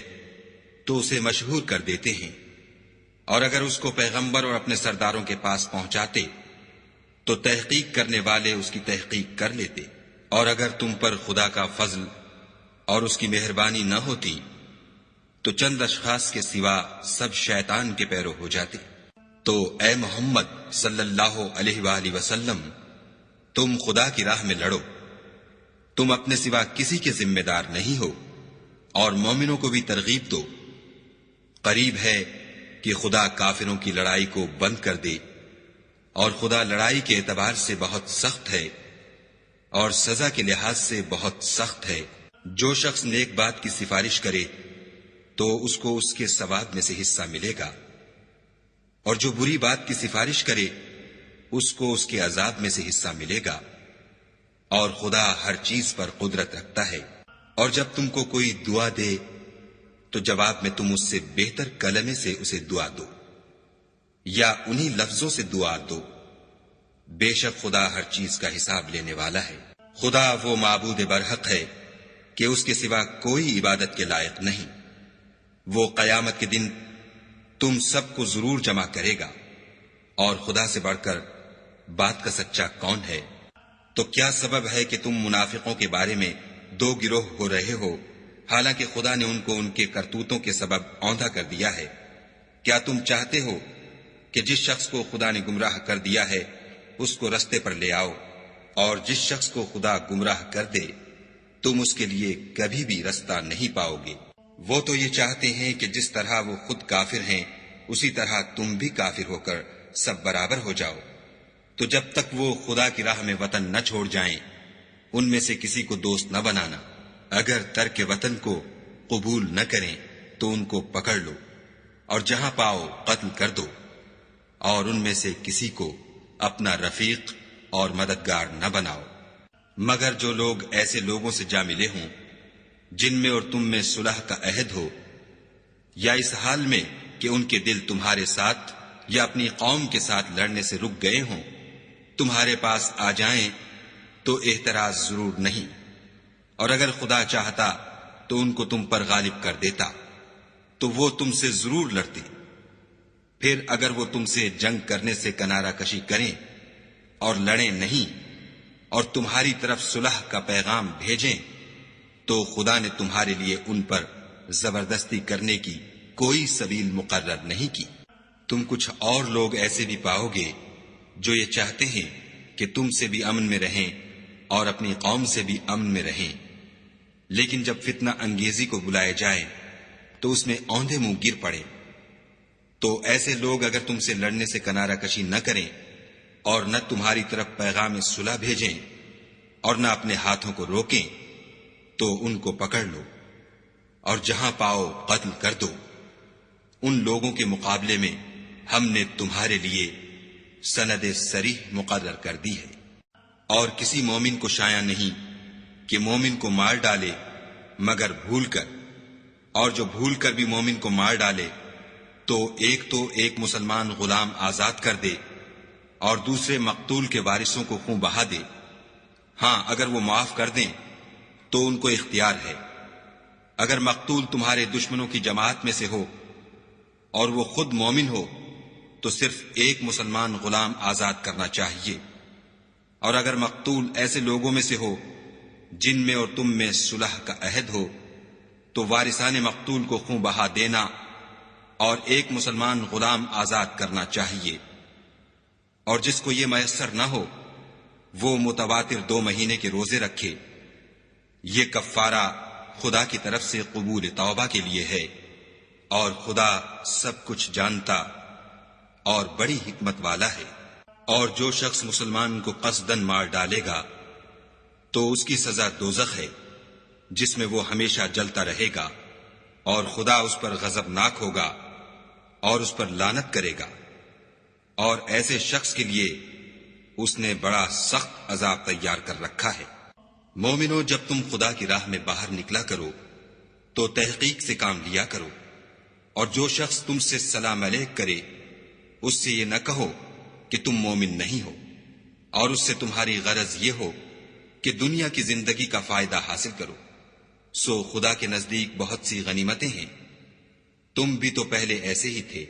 تو اسے مشہور کر دیتے ہیں، اور اگر اس کو پیغمبر اور اپنے سرداروں کے پاس پہنچاتے تو تحقیق کرنے والے اس کی تحقیق کر لیتے، اور اگر تم پر خدا کا فضل اور اس کی مہربانی نہ ہوتی تو چند اشخاص کے سوا سب شیطان کے پیرو ہو جاتے۔ تو اے محمد صلی اللہ علیہ وآلہ وسلم، تم خدا کی راہ میں لڑو، تم اپنے سوا کسی کے ذمہ دار نہیں ہو، اور مومنوں کو بھی ترغیب دو۔ قریب ہے کہ خدا کافروں کی لڑائی کو بند کر دے، اور خدا لڑائی کے اعتبار سے بہت سخت ہے اور سزا کے لحاظ سے بہت سخت ہے۔ جو شخص نیک بات کی سفارش کرے تو اس کو اس کے ثواب میں سے حصہ ملے گا، اور جو بری بات کی سفارش کرے اس کو اس کے عذاب میں سے حصہ ملے گا، اور خدا ہر چیز پر قدرت رکھتا ہے۔ اور جب تم کو کوئی دعا دے تو جواب میں تم اس سے بہتر کلمے سے اسے دعا دو، یا انہی لفظوں سے دعا دو، بے شک خدا ہر چیز کا حساب لینے والا ہے۔ خدا وہ معبود برحق ہے کہ اس کے سوا کوئی عبادت کے لائق نہیں۔ وہ قیامت کے دن تم سب کو ضرور جمع کرے گا، اور خدا سے بڑھ کر بات کا سچا کون ہے؟ تو کیا سبب ہے کہ تم منافقوں کے بارے میں دو گروہ ہو رہے ہو، حالانکہ خدا نے ان کو ان کے کرتوتوں کے سبب اوندھا کر دیا ہے؟ کیا تم چاہتے ہو کہ جس شخص کو خدا نے گمراہ کر دیا ہے اس کو رستے پر لے آؤ، اور جس شخص کو خدا گمراہ کر دے تم اس کے لیے کبھی بھی رستہ نہیں پاؤ گے؟ وہ تو یہ چاہتے ہیں کہ جس طرح وہ خود کافر ہیں اسی طرح تم بھی کافر ہو کر سب برابر ہو جاؤ۔ تو جب تک وہ خدا کی راہ میں وطن نہ چھوڑ جائیں ان میں سے کسی کو دوست نہ بنانا۔ اگر ترک وطن کو قبول نہ کریں تو ان کو پکڑ لو، اور جہاں پاؤ قتل کر دو، اور ان میں سے کسی کو اپنا رفیق اور مددگار نہ بناؤ، مگر جو لوگ ایسے لوگوں سے جا ملے ہوں جن میں اور تم میں صلح کا عہد ہو، یا اس حال میں کہ ان کے دل تمہارے ساتھ یا اپنی قوم کے ساتھ لڑنے سے رک گئے ہوں، تمہارے پاس آ جائیں تو اعتراض ضرور نہیں، اور اگر خدا چاہتا تو ان کو تم پر غالب کر دیتا تو وہ تم سے ضرور لڑتے۔ پھر اگر وہ تم سے جنگ کرنے سے کنارہ کشی کریں اور لڑیں نہیں اور تمہاری طرف صلح کا پیغام بھیجیں تو خدا نے تمہارے لیے ان پر زبردستی کرنے کی کوئی سبیل مقرر نہیں کی۔ تم کچھ اور لوگ ایسے بھی پاؤ گے جو یہ چاہتے ہیں کہ تم سے بھی امن میں رہیں اور اپنی قوم سے بھی امن میں رہیں، لیکن جب فتنہ انگیزی کو بلائے جائیں تو اس میں اوندھے منہ گر پڑے۔ تو ایسے لوگ اگر تم سے لڑنے سے کنارہ کشی نہ کریں اور نہ تمہاری طرف پیغام صلح بھیجیں اور نہ اپنے ہاتھوں کو روکیں تو ان کو پکڑ لو، اور جہاں پاؤ قتل کر دو۔ ان لوگوں کے مقابلے میں ہم نے تمہارے لیے سند صریح مقرر کر دی ہے، اور کسی مومن کو شایع نہیں کہ مومن کو مار ڈالے مگر بھول کر، اور جو بھول کر بھی مومن کو مار ڈالے تو ایک مسلمان غلام آزاد کر دے اور دوسرے مقتول کے وارثوں کو خون بہا دے۔ ہاں اگر وہ معاف کر دیں تو ان کو اختیار ہے۔ اگر مقتول تمہارے دشمنوں کی جماعت میں سے ہو اور وہ خود مومن ہو تو صرف ایک مسلمان غلام آزاد کرنا چاہیے، اور اگر مقتول ایسے لوگوں میں سے ہو جن میں اور تم میں صلح کا عہد ہو تو وارثان مقتول کو خون بہا دینا اور ایک مسلمان غلام آزاد کرنا چاہیے، اور جس کو یہ میسر نہ ہو وہ متواتر 2 مہینے کے روزے رکھے۔ یہ کفارہ خدا کی طرف سے قبول توبہ کے لیے ہے، اور خدا سب کچھ جانتا اور بڑی حکمت والا ہے۔ اور جو شخص مسلمان کو قصدن مار ڈالے گا تو اس کی سزا دوزخ ہے، جس میں وہ ہمیشہ جلتا رہے گا، اور خدا اس پر غضبناک ہوگا اور اس پر لعنت کرے گا، اور ایسے شخص کے لیے اس نے بڑا سخت عذاب تیار کر رکھا ہے۔ مومنو، جب تم خدا کی راہ میں باہر نکلا کرو تو تحقیق سے کام لیا کرو، اور جو شخص تم سے سلام علیک کرے اس سے یہ نہ کہو کہ تم مومن نہیں ہو، اور اس سے تمہاری غرض یہ ہو کہ دنیا کی زندگی کا فائدہ حاصل کرو۔ سو خدا کے نزدیک بہت سی غنیمتیں ہیں، تم بھی تو پہلے ایسے ہی تھے،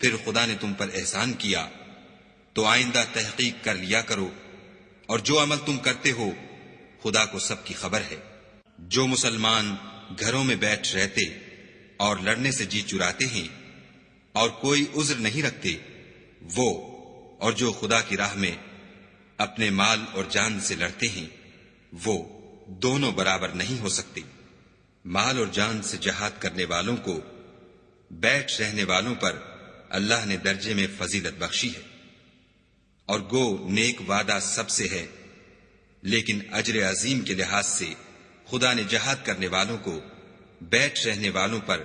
پھر خدا نے تم پر احسان کیا، تو آئندہ تحقیق کر لیا کرو، اور جو عمل تم کرتے ہو خدا کو سب کی خبر ہے۔ جو مسلمان گھروں میں بیٹھ رہتے اور لڑنے سے جی چراتے ہیں اور کوئی عذر نہیں رکھتے، وہ اور جو خدا کی راہ میں اپنے مال اور جان سے لڑتے ہیں وہ دونوں برابر نہیں ہو سکتے۔ مال اور جان سے جہاد کرنے والوں کو بیٹھ رہنے والوں پر اللہ نے درجے میں فضیلت بخشی ہے، اور گو نیک وعدہ سب سے ہے، لیکن اجر عظیم کے لحاظ سے خدا نے جہاد کرنے والوں کو بیٹھ رہنے والوں پر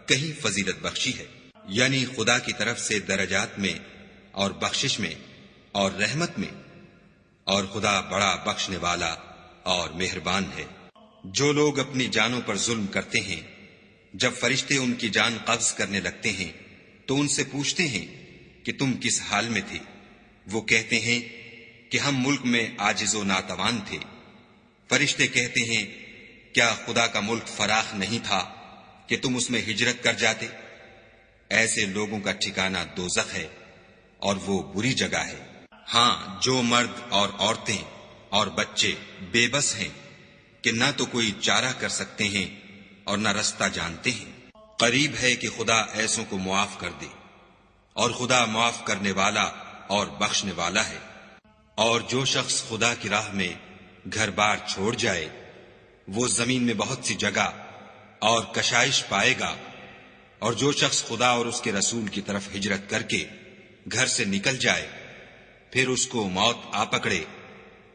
کہیں فضیلت بخشی ہے، یعنی خدا کی طرف سے درجات میں اور بخشش میں اور رحمت میں، اور خدا بڑا بخشنے والا اور مہربان ہے۔ جو لوگ اپنی جانوں پر ظلم کرتے ہیں، جب فرشتے ان کی جان قبض کرنے لگتے ہیں تو ان سے پوچھتے ہیں کہ تم کس حال میں تھے؟ وہ کہتے ہیں کہ ہم ملک میں عاجز و ناتوان تھے۔ فرشتے کہتے ہیں کیا خدا کا ملک فراخ نہیں تھا کہ تم اس میں ہجرت کر جاتے؟ ایسے لوگوں کا ٹھکانہ دوزخ ہے، اور وہ بری جگہ ہے۔ ہاں، جو مرد اور عورتیں اور بچے بے بس ہیں کہ نہ تو کوئی چارہ کر سکتے ہیں اور نہ رستہ جانتے ہیں، قریب ہے کہ خدا ایسوں کو معاف کر دے، اور خدا معاف کرنے والا اور بخشنے والا ہے۔ اور جو شخص خدا کی راہ میں گھر بار چھوڑ جائے وہ زمین میں بہت سی جگہ اور کشائش پائے گا، اور جو شخص خدا اور اس کے رسول کی طرف ہجرت کر کے گھر سے نکل جائے پھر اس کو موت آ پکڑے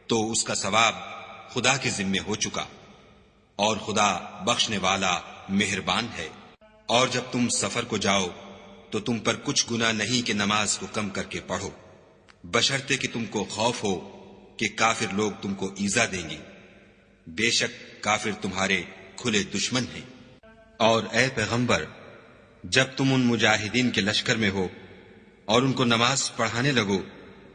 تو اس کا ثواب خدا کے ذمے ہو چکا، اور خدا بخشنے والا مہربان ہے۔ اور جب تم سفر کو جاؤ تو تم پر کچھ گناہ نہیں کہ نماز کو کم کر کے پڑھو، بشرطے کہ تم کو خوف ہو کہ کافر لوگ تم کو ایذا دیں گے، بے شک کافر تمہارے کھلے دشمن ہیں۔ اور اے پیغمبر، جب تم ان مجاہدین کے لشکر میں ہو اور ان کو نماز پڑھانے لگو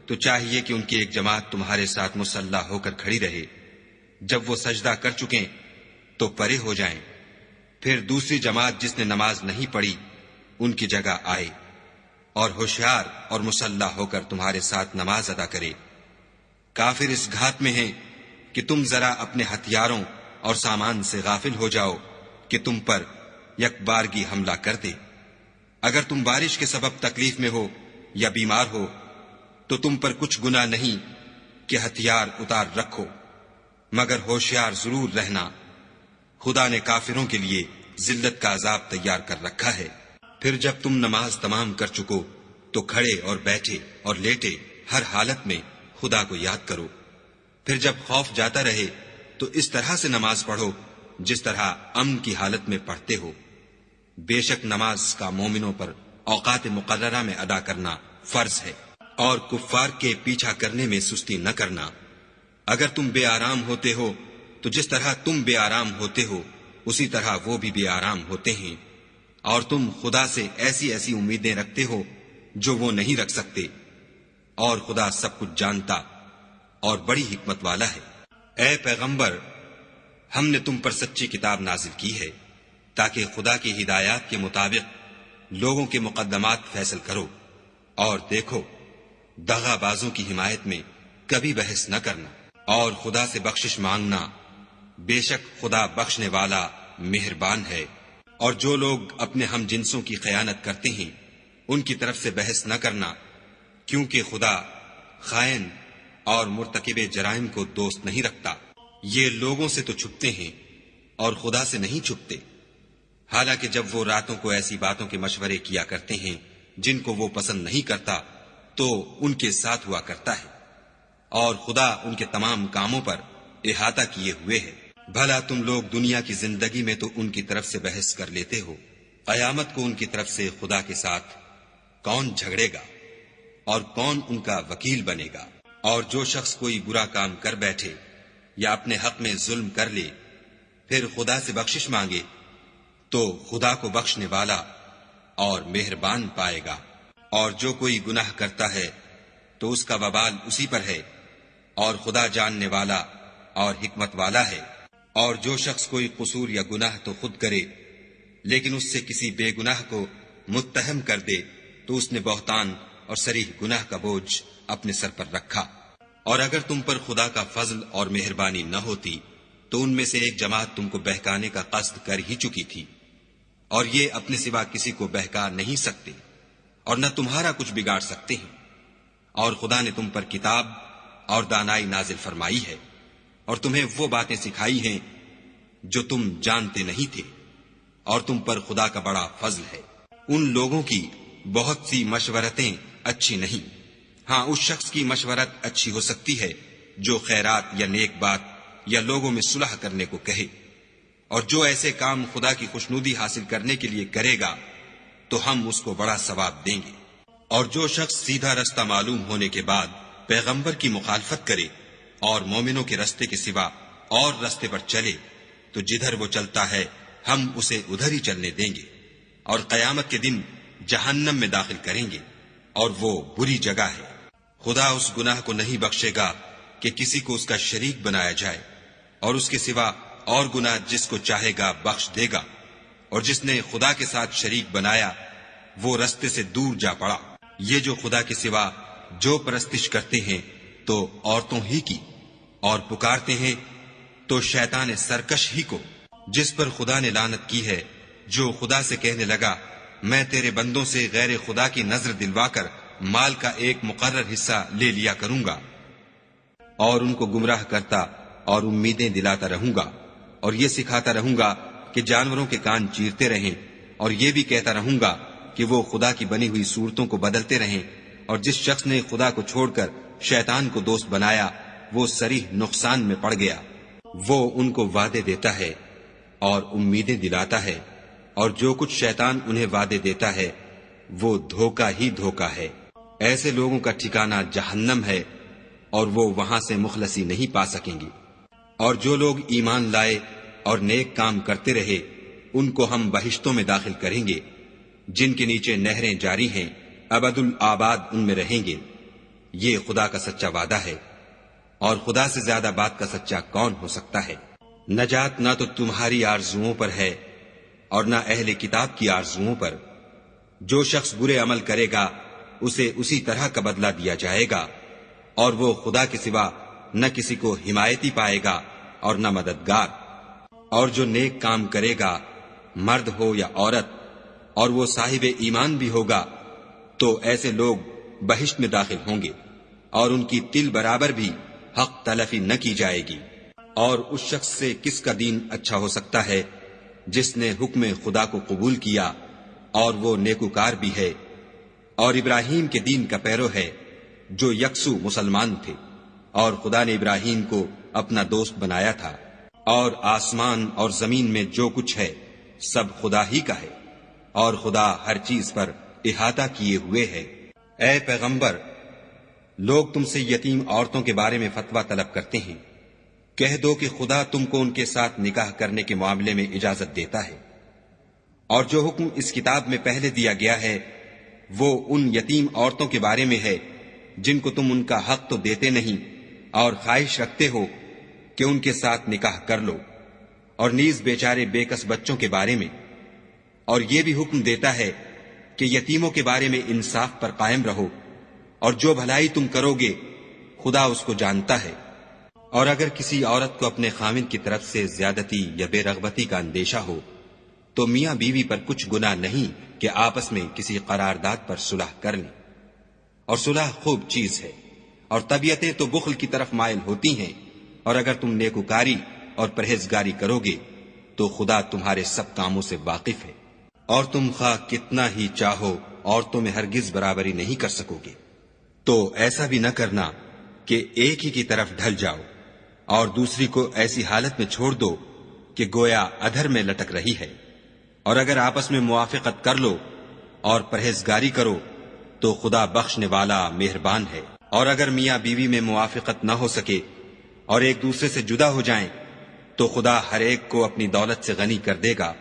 تو چاہیے کہ ان کی ایک جماعت تمہارے ساتھ مسلح ہو کر کھڑی رہے، جب وہ سجدہ کر چکیں تو پرے ہو جائیں، پھر دوسری جماعت جس نے نماز نہیں پڑھی ان کی جگہ آئے، اور ہوشیار اور مسلح ہو کر تمہارے ساتھ نماز ادا کرے۔ کافر اس گھات میں ہیں کہ تم ذرا اپنے ہتھیاروں اور سامان سے غافل ہو جاؤ کہ تم پر یک بارگی حملہ کر دے۔ اگر تم بارش کے سبب تکلیف میں ہو یا بیمار ہو تو تم پر کچھ گناہ نہیں کہ ہتھیار اتار رکھو، مگر ہوشیار ضرور رہنا، خدا نے کافروں کے لیے ذلت کا عذاب تیار کر رکھا ہے۔ پھر جب تم نماز تمام کر چکو تو کھڑے اور بیٹھے اور لیٹے ہر حالت میں خدا کو یاد کرو، پھر جب خوف جاتا رہے تو اس طرح سے نماز پڑھو جس طرح امن کی حالت میں پڑھتے ہو۔ بے شک نماز کا مومنوں پر اوقات مقررہ میں ادا کرنا فرض ہے، اور کفار کے پیچھا کرنے میں سستی نہ کرنا۔ اگر تم بے آرام ہوتے ہو تو جس طرح تم بے آرام ہوتے ہو اسی طرح وہ بھی بے آرام ہوتے ہیں، اور تم خدا سے ایسی ایسی امیدیں رکھتے ہو جو وہ نہیں رکھ سکتے، اور خدا سب کچھ جانتا اور بڑی حکمت والا ہے۔ اے پیغمبر، ہم نے تم پر سچی کتاب نازل کی ہے تاکہ خدا کی ہدایات کے مطابق لوگوں کے مقدمات فیصل کرو، اور دیکھو، دغا بازوں کی حمایت میں کبھی بحث نہ کرنا، اور خدا سے بخشش مانگنا، بے شک خدا بخشنے والا مہربان ہے۔ اور جو لوگ اپنے ہم جنسوں کی خیانت کرتے ہیں ان کی طرف سے بحث نہ کرنا، کیونکہ خدا خائن اور مرتکب جرائم کو دوست نہیں رکھتا۔ یہ لوگوں سے تو چھپتے ہیں اور خدا سے نہیں چھپتے، حالانکہ جب وہ راتوں کو ایسی باتوں کے مشورے کیا کرتے ہیں جن کو وہ پسند نہیں کرتا تو ان کے ساتھ ہوا کرتا ہے، اور خدا ان کے تمام کاموں پر احاطہ کیے ہوئے ہے۔ بھلا تم لوگ دنیا کی زندگی میں تو ان کی طرف سے بحث کر لیتے ہو، قیامت کو ان کی طرف سے خدا کے ساتھ کون جھگڑے گا اور کون ان کا وکیل بنے گا؟ اور جو شخص کوئی برا کام کر بیٹھے یا اپنے حق میں ظلم کر لے پھر خدا سے بخشش مانگے تو خدا کو بخشنے والا اور مہربان پائے گا۔ اور جو کوئی گناہ کرتا ہے تو اس کا وبال اسی پر ہے، اور خدا جاننے والا اور حکمت والا ہے۔ اور جو شخص کوئی قصور یا گناہ تو خود کرے لیکن اس سے کسی بے گناہ کو متہم کر دے تو اس نے بہتان اور صریح گناہ کا بوجھ اپنے سر پر رکھا۔ اور اگر تم پر خدا کا فضل اور مہربانی نہ ہوتی تو ان میں سے ایک جماعت تم کو بہکانے کا قصد کر ہی چکی تھی، اور یہ اپنے سوا کسی کو بہکا نہیں سکتے اور نہ تمہارا کچھ بگاڑ سکتے ہیں۔ اور خدا نے تم پر کتاب اور دانائی نازل فرمائی ہے، اور تمہیں وہ باتیں سکھائی ہیں جو تم جانتے نہیں تھے، اور تم پر خدا کا بڑا فضل ہے۔ ان لوگوں کی بہت سی مشورتیں اچھی نہیں، ہاں اس شخص کی مشورت اچھی ہو سکتی ہے جو خیرات یا نیک بات یا لوگوں میں صلح کرنے کو کہے، اور جو ایسے کام خدا کی خوشنودی حاصل کرنے کے لیے کرے گا تو ہم اس کو بڑا ثواب دیں گے۔ اور جو شخص سیدھا رستہ معلوم ہونے کے بعد پیغمبر کی مخالفت کرے اور مومنوں کے رستے کے سوا اور رستے پر چلے تو جدھر وہ چلتا ہے ہم اسے ادھر ہی چلنے دیں گے، اور قیامت کے دن جہنم میں داخل کریں گے، اور وہ بری جگہ ہے۔ خدا اس گناہ کو نہیں بخشے گا کہ کسی کو اس کا شریک بنایا جائے، اور اس کے سوا اور گناہ جس کو چاہے گا بخش دے گا، اور جس نے خدا کے ساتھ شریک بنایا وہ رستے سے دور جا پڑا۔ یہ جو خدا کے سوا جو پرستش کرتے ہیں تو عورتوں ہی کی، اور پکارتے ہیں تو شیطان سرکش ہی کو، جس پر خدا نے لعنت کی ہے، جو خدا سے کہنے لگا میں تیرے بندوں سے غیر خدا کی نظر دلوا کر مال کا ایک مقرر حصہ لے لیا کروں گا، اور ان کو گمراہ کرتا اور امیدیں دلاتا رہوں گا، اور یہ سکھاتا رہوں گا کہ جانوروں کے کان چیرتے رہیں، اور یہ بھی کہتا رہوں گا کہ وہ خدا کی بنی ہوئی صورتوں کو بدلتے رہیں، اور جس شخص نے خدا کو چھوڑ کر شیطان کو دوست بنایا وہ صریح نقصان میں پڑ گیا۔ وہ ان کو وعدے دیتا ہے اور امیدیں دلاتا ہے، اور جو کچھ شیطان انہیں وعدے دیتا ہے وہ دھوکہ ہی دھوکہ ہے۔ ایسے لوگوں کا ٹھکانہ جہنم ہے، اور وہ وہاں سے مخلصی نہیں پا سکیں گے۔ اور جو لوگ ایمان لائے اور نیک کام کرتے رہے ان کو ہم بہشتوں میں داخل کریں گے جن کے نیچے نہریں جاری ہیں، ابد الآباد ان میں رہیں گے۔ یہ خدا کا سچا وعدہ ہے، اور خدا سے زیادہ بات کا سچا کون ہو سکتا ہے؟ نجات نہ تو تمہاری آرزوؤں پر ہے اور نہ اہل کتاب کی آرزوؤں پر۔ جو شخص برے عمل کرے گا اسے اسی طرح کا بدلہ دیا جائے گا، اور وہ خدا کے سوا نہ کسی کو حمایتی پائے گا اور نہ مددگار۔ اور جو نیک کام کرے گا مرد ہو یا عورت اور وہ صاحب ایمان بھی ہوگا تو ایسے لوگ بہشت میں داخل ہوں گے، اور ان کی تل برابر بھی حق تلفی نہ کی جائے گی۔ اور اس شخص سے کس کا دین اچھا ہو سکتا ہے جس نے حکم خدا کو قبول کیا اور وہ نیکوکار بھی ہے، اور ابراہیم کے دین کا پیرو ہے جو یکسو مسلمان تھے، اور خدا نے ابراہیم کو اپنا دوست بنایا تھا۔ اور آسمان اور زمین میں جو کچھ ہے سب خدا ہی کا ہے، اور خدا ہر چیز پر احاطہ کیے ہوئے ہے۔ اے پیغمبر، لوگ تم سے یتیم عورتوں کے بارے میں فتویٰ طلب کرتے ہیں، کہہ دو کہ خدا تم کو ان کے ساتھ نکاح کرنے کے معاملے میں اجازت دیتا ہے، اور جو حکم اس کتاب میں پہلے دیا گیا ہے وہ ان یتیم عورتوں کے بارے میں ہے جن کو تم ان کا حق تو دیتے نہیں اور خواہش رکھتے ہو کہ ان کے ساتھ نکاح کر لو، اور نیز بیچارے بے کس بچوں کے بارے میں۔ اور یہ بھی حکم دیتا ہے کہ یتیموں کے بارے میں انصاف پر قائم رہو، اور جو بھلائی تم کرو گے خدا اس کو جانتا ہے۔ اور اگر کسی عورت کو اپنے خاوند کی طرف سے زیادتی یا بے رغبتی کا اندیشہ ہو تو میاں بیوی پر کچھ گناہ نہیں کہ آپس میں کسی قرارداد پر صلح کر لیں، اور صلح خوب چیز ہے، اور طبیعتیں تو بخل کی طرف مائل ہوتی ہیں، اور اگر تم نیکوکاری اور پرہیزگاری کرو گے تو خدا تمہارے سب کاموں سے واقف ہے، اور تم خواہ کتنا ہی چاہو عورتوں میں ہرگز برابری نہیں کر سکو گے۔ تو ایسا بھی نہ کرنا کہ ایک ہی کی طرف ڈھل جاؤ اور دوسری کو ایسی حالت میں چھوڑ دو کہ گویا ادھر میں لٹک رہی ہے، اور اگر آپس میں موافقت کر لو اور پرہیزگاری کرو تو خدا بخشنے والا مہربان ہے۔ اور اگر میاں بیوی میں موافقت نہ ہو سکے اور ایک دوسرے سے جدا ہو جائیں تو خدا ہر ایک کو اپنی دولت سے غنی کر دے گا،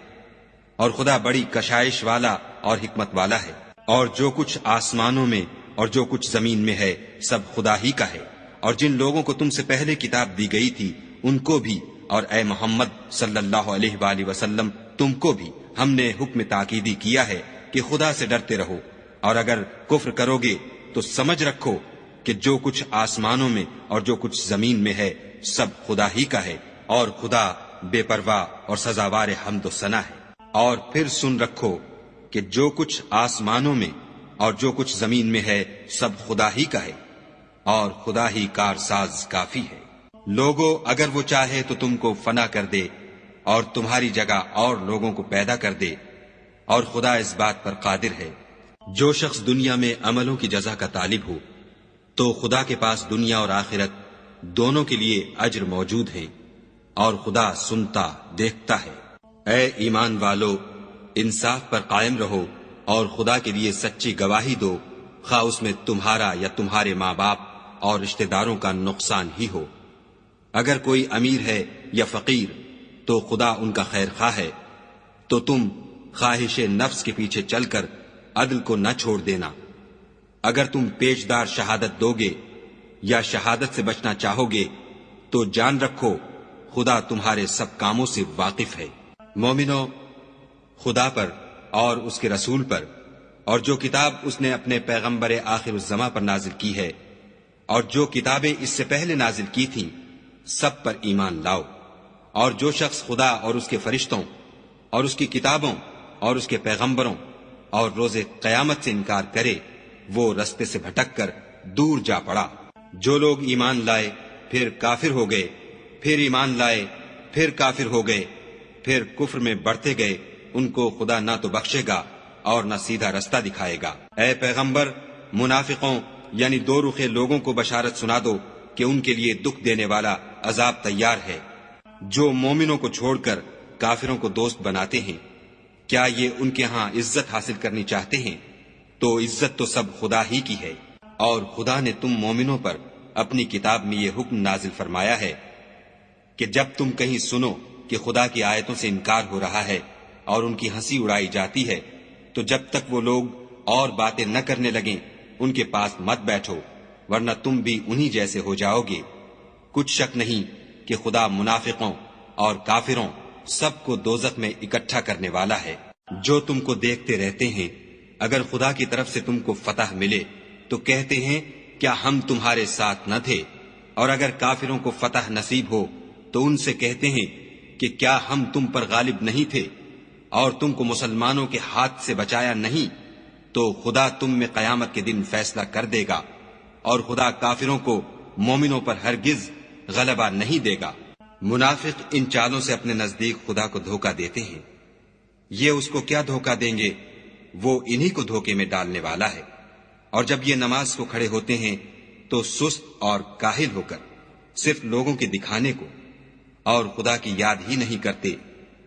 اور خدا بڑی کشائش والا اور حکمت والا ہے۔ اور جو کچھ آسمانوں میں اور جو کچھ زمین میں ہے سب خدا ہی کا ہے، اور جن لوگوں کو تم سے پہلے کتاب دی گئی تھی ان کو بھی، اور اے محمد صلی اللہ علیہ وآلہ وسلم تم کو بھی ہم نے حکم تاکیدی کیا ہے کہ خدا سے ڈرتے رہو، اور اگر کفر کرو گے تو سمجھ رکھو کہ جو کچھ آسمانوں میں اور جو کچھ زمین میں ہے سب خدا ہی کا ہے، اور خدا بے پرواہ اور سزاوار حمد و ثنا ہے۔ اور پھر سن رکھو کہ جو کچھ آسمانوں میں اور جو کچھ زمین میں ہے سب خدا ہی کا ہے، اور خدا ہی کارساز کافی ہے۔ لوگو اگر وہ چاہے تو تم کو فنا کر دے اور تمہاری جگہ اور لوگوں کو پیدا کر دے، اور خدا اس بات پر قادر ہے۔ جو شخص دنیا میں عملوں کی جزا کا طالب ہو تو خدا کے پاس دنیا اور آخرت دونوں کے لیے اجر موجود ہے، اور خدا سنتا دیکھتا ہے۔ اے ایمان والو، انصاف پر قائم رہو اور خدا کے لیے سچی گواہی دو، خواہ اس میں تمہارا یا تمہارے ماں باپ اور رشتہ داروں کا نقصان ہی ہو۔ اگر کوئی امیر ہے یا فقیر تو خدا ان کا خیر خواہ ہے، تو تم خواہش نفس کے پیچھے چل کر عدل کو نہ چھوڑ دینا۔ اگر تم پیشدار شہادت دو گے یا شہادت سے بچنا چاہو گے تو جان رکھو خدا تمہارے سب کاموں سے واقف ہے۔ مومنو، خدا پر اور اس کے رسول پر اور جو کتاب اس نے اپنے پیغمبر آخر الزماں پر نازل کی ہے اور جو کتابیں اس سے پہلے نازل کی تھیں سب پر ایمان لاؤ۔ اور جو شخص خدا اور اس کے فرشتوں اور اس کی کتابوں اور اس کے پیغمبروں اور روز قیامت سے انکار کرے وہ رستے سے بھٹک کر دور جا پڑا۔ جو لوگ ایمان لائے پھر کافر ہو گئے، پھر ایمان لائے پھر کافر ہو گئے، پھر کفر میں بڑھتے گئے، ان کو خدا نہ تو بخشے گا اور نہ سیدھا رستہ دکھائے گا۔ اے پیغمبر، منافقوں یعنی دو رخے لوگوں کو بشارت سنا دو کہ ان کے لیے دکھ دینے والا عذاب تیار ہے۔ جو مومنوں کو چھوڑ کر کافروں کو دوست بناتے ہیں، کیا یہ ان کے ہاں عزت حاصل کرنی چاہتے ہیں؟ تو عزت تو سب خدا ہی کی ہے۔ اور خدا نے تم مومنوں پر اپنی کتاب میں یہ حکم نازل فرمایا ہے کہ جب تم کہیں سنو کہ خدا کی آیتوں سے انکار ہو رہا ہے اور ان کی ہنسی اڑائی جاتی ہے تو جب تک وہ لوگ اور باتیں نہ کرنے لگیں ان کے پاس مت بیٹھو، ورنہ تم بھی انہی جیسے ہو جاؤ گے۔ کچھ شک نہیں کہ خدا منافقوں اور کافروں سب کو دوزخ میں اکٹھا کرنے والا ہے۔ جو تم کو دیکھتے رہتے ہیں، اگر خدا کی طرف سے تم کو فتح ملے تو کہتے ہیں کیا ہم تمہارے ساتھ نہ تھے، اور اگر کافروں کو فتح نصیب ہو تو ان سے کہتے ہیں کہ کیا ہم تم پر غالب نہیں تھے اور تم کو مسلمانوں کے ہاتھ سے بچایا نہیں، تو خدا تم میں قیامت کے دن فیصلہ کر دے گا، اور خدا کافروں کو مومنوں پر ہرگز غلبہ نہیں دے گا۔ منافق ان چالوں سے اپنے نزدیک خدا کو دھوکہ دیتے ہیں، یہ اس کو کیا دھوکہ دیں گے، وہ انہی کو دھوکے میں ڈالنے والا ہے۔ اور جب یہ نماز کو کھڑے ہوتے ہیں تو سست اور کاہل ہو کر صرف لوگوں کے دکھانے کو اور خدا کی یاد ہی نہیں کرتے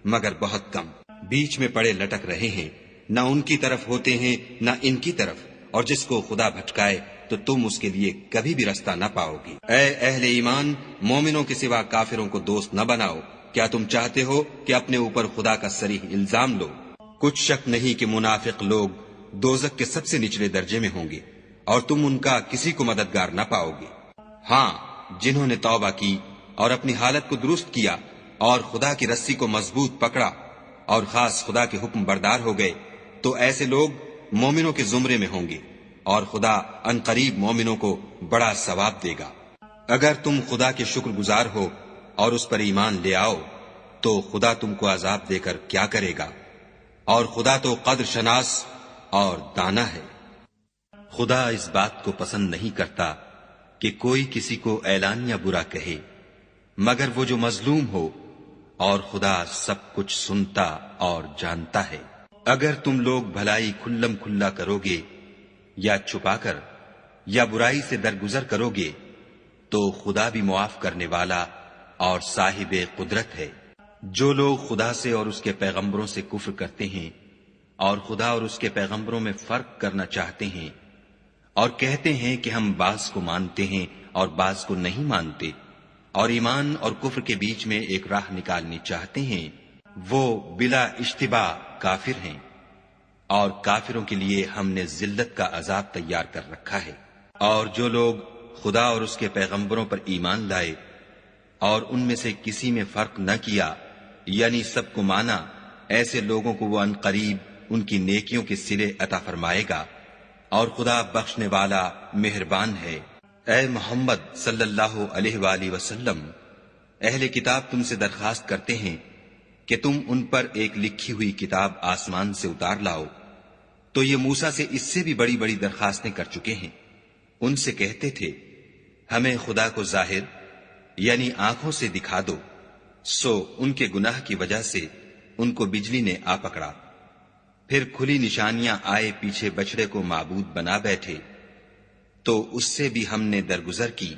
مگر بہت کم، بیچ میں پڑے لٹک رہے ہیں، نہ ان کی طرف ہوتے ہیں نہ ان کی طرف، اور جس کو خدا بھٹکائے تو تم اس کے لیے کبھی بھی رستہ نہ پاؤ گی۔ اے اہل ایمان، مومنوں کے سوا کافروں کو دوست نہ بناؤ۔ کیا تم چاہتے ہو کہ اپنے اوپر خدا کا صریح الزام لو؟ کچھ شک نہیں کہ منافق لوگ دوزخ کے سب سے نچلے درجے میں ہوں گے اور تم ان کا کسی کو مددگار نہ پاؤ گے۔ ہاں، جنہوں نے توبہ کی اور اپنی حالت کو درست کیا اور خدا کی رسی کو مضبوط پکڑا اور خاص خدا کے حکم بردار ہو گئے، تو ایسے لوگ مومنوں کے زمرے میں ہوں گے، اور خدا عنقریب مومنوں کو بڑا ثواب دے گا۔ اگر تم خدا کے شکر گزار ہو اور اس پر ایمان لے آؤ تو خدا تم کو عذاب دے کر کیا کرے گا، اور خدا تو قدر شناس اور دانا ہے۔ خدا اس بات کو پسند نہیں کرتا کہ کوئی کسی کو اعلانیہ برا کہے مگر وہ جو مظلوم ہو، اور خدا سب کچھ سنتا اور جانتا ہے۔ اگر تم لوگ بھلائی کھلم کھلا کرو گے یا چھپا کر یا برائی سے درگزر کرو گے تو خدا بھی معاف کرنے والا اور صاحب قدرت ہے۔ جو لوگ خدا سے اور اس کے پیغمبروں سے کفر کرتے ہیں اور خدا اور اس کے پیغمبروں میں فرق کرنا چاہتے ہیں اور کہتے ہیں کہ ہم بعض کو مانتے ہیں اور بعض کو نہیں مانتے، اور ایمان اور کفر کے بیچ میں ایک راہ نکالنی چاہتے ہیں، وہ بلا اشتباہ کافر ہیں، اور کافروں کے لیے ہم نے ذلت کا عذاب تیار کر رکھا ہے۔ اور جو لوگ خدا اور اس کے پیغمبروں پر ایمان لائے اور ان میں سے کسی میں فرق نہ کیا، یعنی سب کو مانا، ایسے لوگوں کو وہ عنقریب ان کی نیکیوں کے صلے عطا فرمائے گا، اور خدا بخشنے والا مہربان ہے۔ اے محمد صلی اللہ علیہ وآلہ وسلم، اہل کتاب تم سے درخواست کرتے ہیں کہ تم ان پر ایک لکھی ہوئی کتاب آسمان سے اتار لاؤ، تو یہ موسیٰ سے اس سے بھی بڑی بڑی درخواستیں کر چکے ہیں۔ ان سے کہتے تھے ہمیں خدا کو ظاہر یعنی آنکھوں سے دکھا دو، سو ان کے گناہ کی وجہ سے ان کو بجلی نے آ پکڑا، پھر کھلی نشانیاں آئے پیچھے بچڑے کو معبود بنا بیٹھے، تو اس سے بھی ہم نے درگزر کی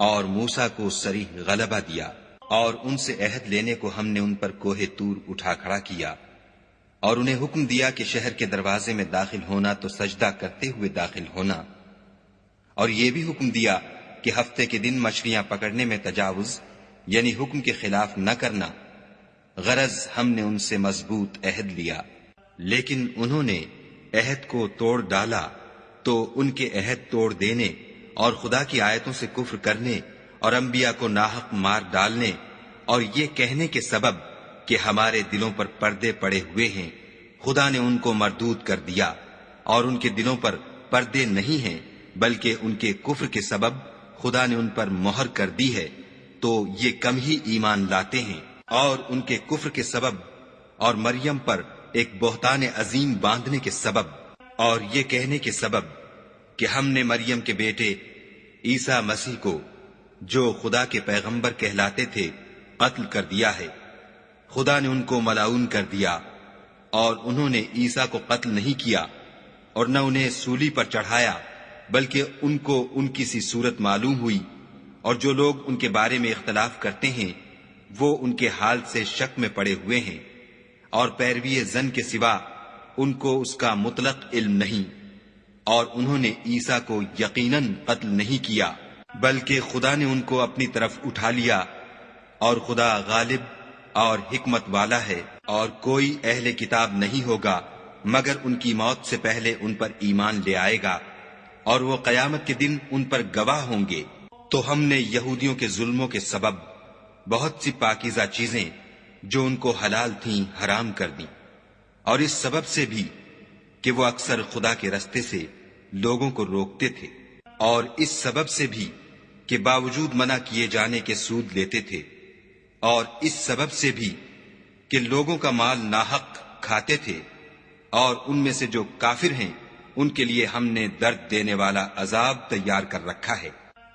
اور موسیٰ کو صریح غلبہ دیا، اور ان سے عہد لینے کو ہم نے ان پر کوہ طور اٹھا کھڑا کیا، اور انہیں حکم دیا کہ شہر کے دروازے میں داخل ہونا تو سجدہ کرتے ہوئے داخل ہونا، اور یہ بھی حکم دیا کہ ہفتے کے دن مچھلیاں پکڑنے میں تجاوز یعنی حکم کے خلاف نہ کرنا، غرض ہم نے ان سے مضبوط عہد لیا، لیکن انہوں نے عہد کو توڑ ڈالا، تو ان کے عہد توڑ دینے اور خدا کی آیتوں سے کفر کرنے اور انبیاء کو ناحق مار ڈالنے اور یہ کہنے کے سبب کہ ہمارے دلوں پر پردے پڑے ہوئے ہیں، خدا نے ان کو مردود کر دیا، اور ان کے دلوں پر پردے نہیں ہیں بلکہ ان کے کفر کے سبب خدا نے ان پر مہر کر دی ہے، تو یہ کم ہی ایمان لاتے ہیں۔ اور ان کے کفر کے سبب اور مریم پر ایک بہتان عظیم باندھنے کے سبب اور یہ کہنے کے سبب کہ ہم نے مریم کے بیٹے عیسیٰ مسیح کو جو خدا کے پیغمبر کہلاتے تھے قتل کر دیا ہے، خدا نے ان کو ملعون کر دیا، اور انہوں نے عیسیٰ کو قتل نہیں کیا اور نہ انہیں سولی پر چڑھایا، بلکہ ان کو ان کی سی صورت معلوم ہوئی، اور جو لوگ ان کے بارے میں اختلاف کرتے ہیں وہ ان کے حال سے شک میں پڑے ہوئے ہیں، اور پیروی زن کے سوا ان کو اس کا مطلق علم نہیں، اور انہوں نے عیسیٰ کو یقیناً قتل نہیں کیا بلکہ خدا نے ان کو اپنی طرف اٹھا لیا، اور خدا غالب اور حکمت والا ہے، اور کوئی اہل کتاب نہیں ہوگا مگر ان کی موت سے پہلے ان پر ایمان لے آئے گا، اور وہ قیامت کے دن ان پر گواہ ہوں گے۔ تو ہم نے یہودیوں کے ظلموں کے سبب بہت سی پاکیزہ چیزیں جو ان کو حلال تھیں حرام کر دیں، اور اس سبب سے بھی کہ وہ اکثر خدا کے رستے سے لوگوں کو روکتے تھے، اور اس سبب سے بھی کہ باوجود منع کیے جانے کے سود لیتے تھے، اور اس سبب سے بھی کہ لوگوں کا مال ناحق کھاتے تھے، اور ان میں سے جو کافر ہیں ان کے لیے ہم نے درد دینے والا عذاب تیار کر رکھا ہے۔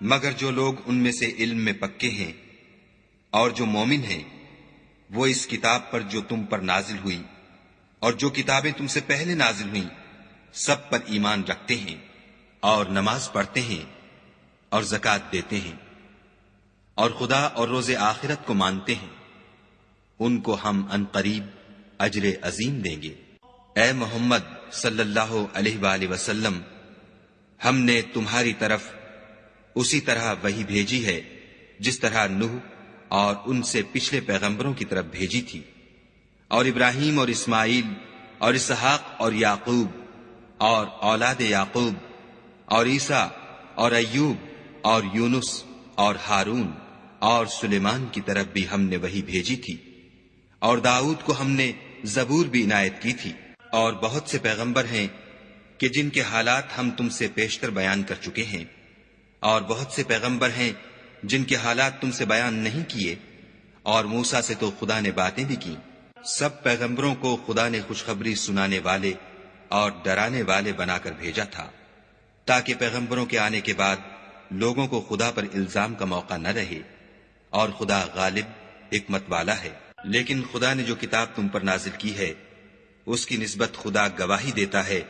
مگر جو لوگ ان میں سے علم میں پکے ہیں اور جو مومن ہیں، وہ اس کتاب پر جو تم پر نازل ہوئی اور جو کتابیں تم سے پہلے نازل ہوئیں سب پر ایمان رکھتے ہیں، اور نماز پڑھتے ہیں اور زکوٰۃ دیتے ہیں، اور خدا اور روز آخرت کو مانتے ہیں، ان کو ہم عنقریب اجر عظیم دیں گے۔ اے محمد صلی اللہ علیہ وآلہ وسلم، ہم نے تمہاری طرف اسی طرح وحی بھیجی ہے جس طرح نوح اور ان سے پچھلے پیغمبروں کی طرف بھیجی تھی، اور ابراہیم اور اسماعیل اور اسحاق اور یعقوب اور اولاد یعقوب اور عیسیٰ اور ایوب اور یونس اور ہارون اور سلیمان کی طرف بھی ہم نے وحی بھیجی تھی، اور داؤد کو ہم نے زبور بھی عنایت کی تھی، اور بہت سے پیغمبر ہیں کہ جن کے حالات ہم تم سے پیشتر بیان کر چکے ہیں، اور بہت سے پیغمبر ہیں جن کے حالات تم سے بیان نہیں کیے، اور موسیٰ سے تو خدا نے باتیں بھی کی۔ سب پیغمبروں کو خدا نے خوشخبری سنانے والے اور ڈرانے والے بنا کر بھیجا تھا، تاکہ پیغمبروں کے آنے کے بعد لوگوں کو خدا پر الزام کا موقع نہ رہے، اور خدا غالب حکمت والا ہے۔ لیکن خدا نے جو کتاب تم پر نازل کی ہے، اس کی نسبت خدا گواہی دیتا ہے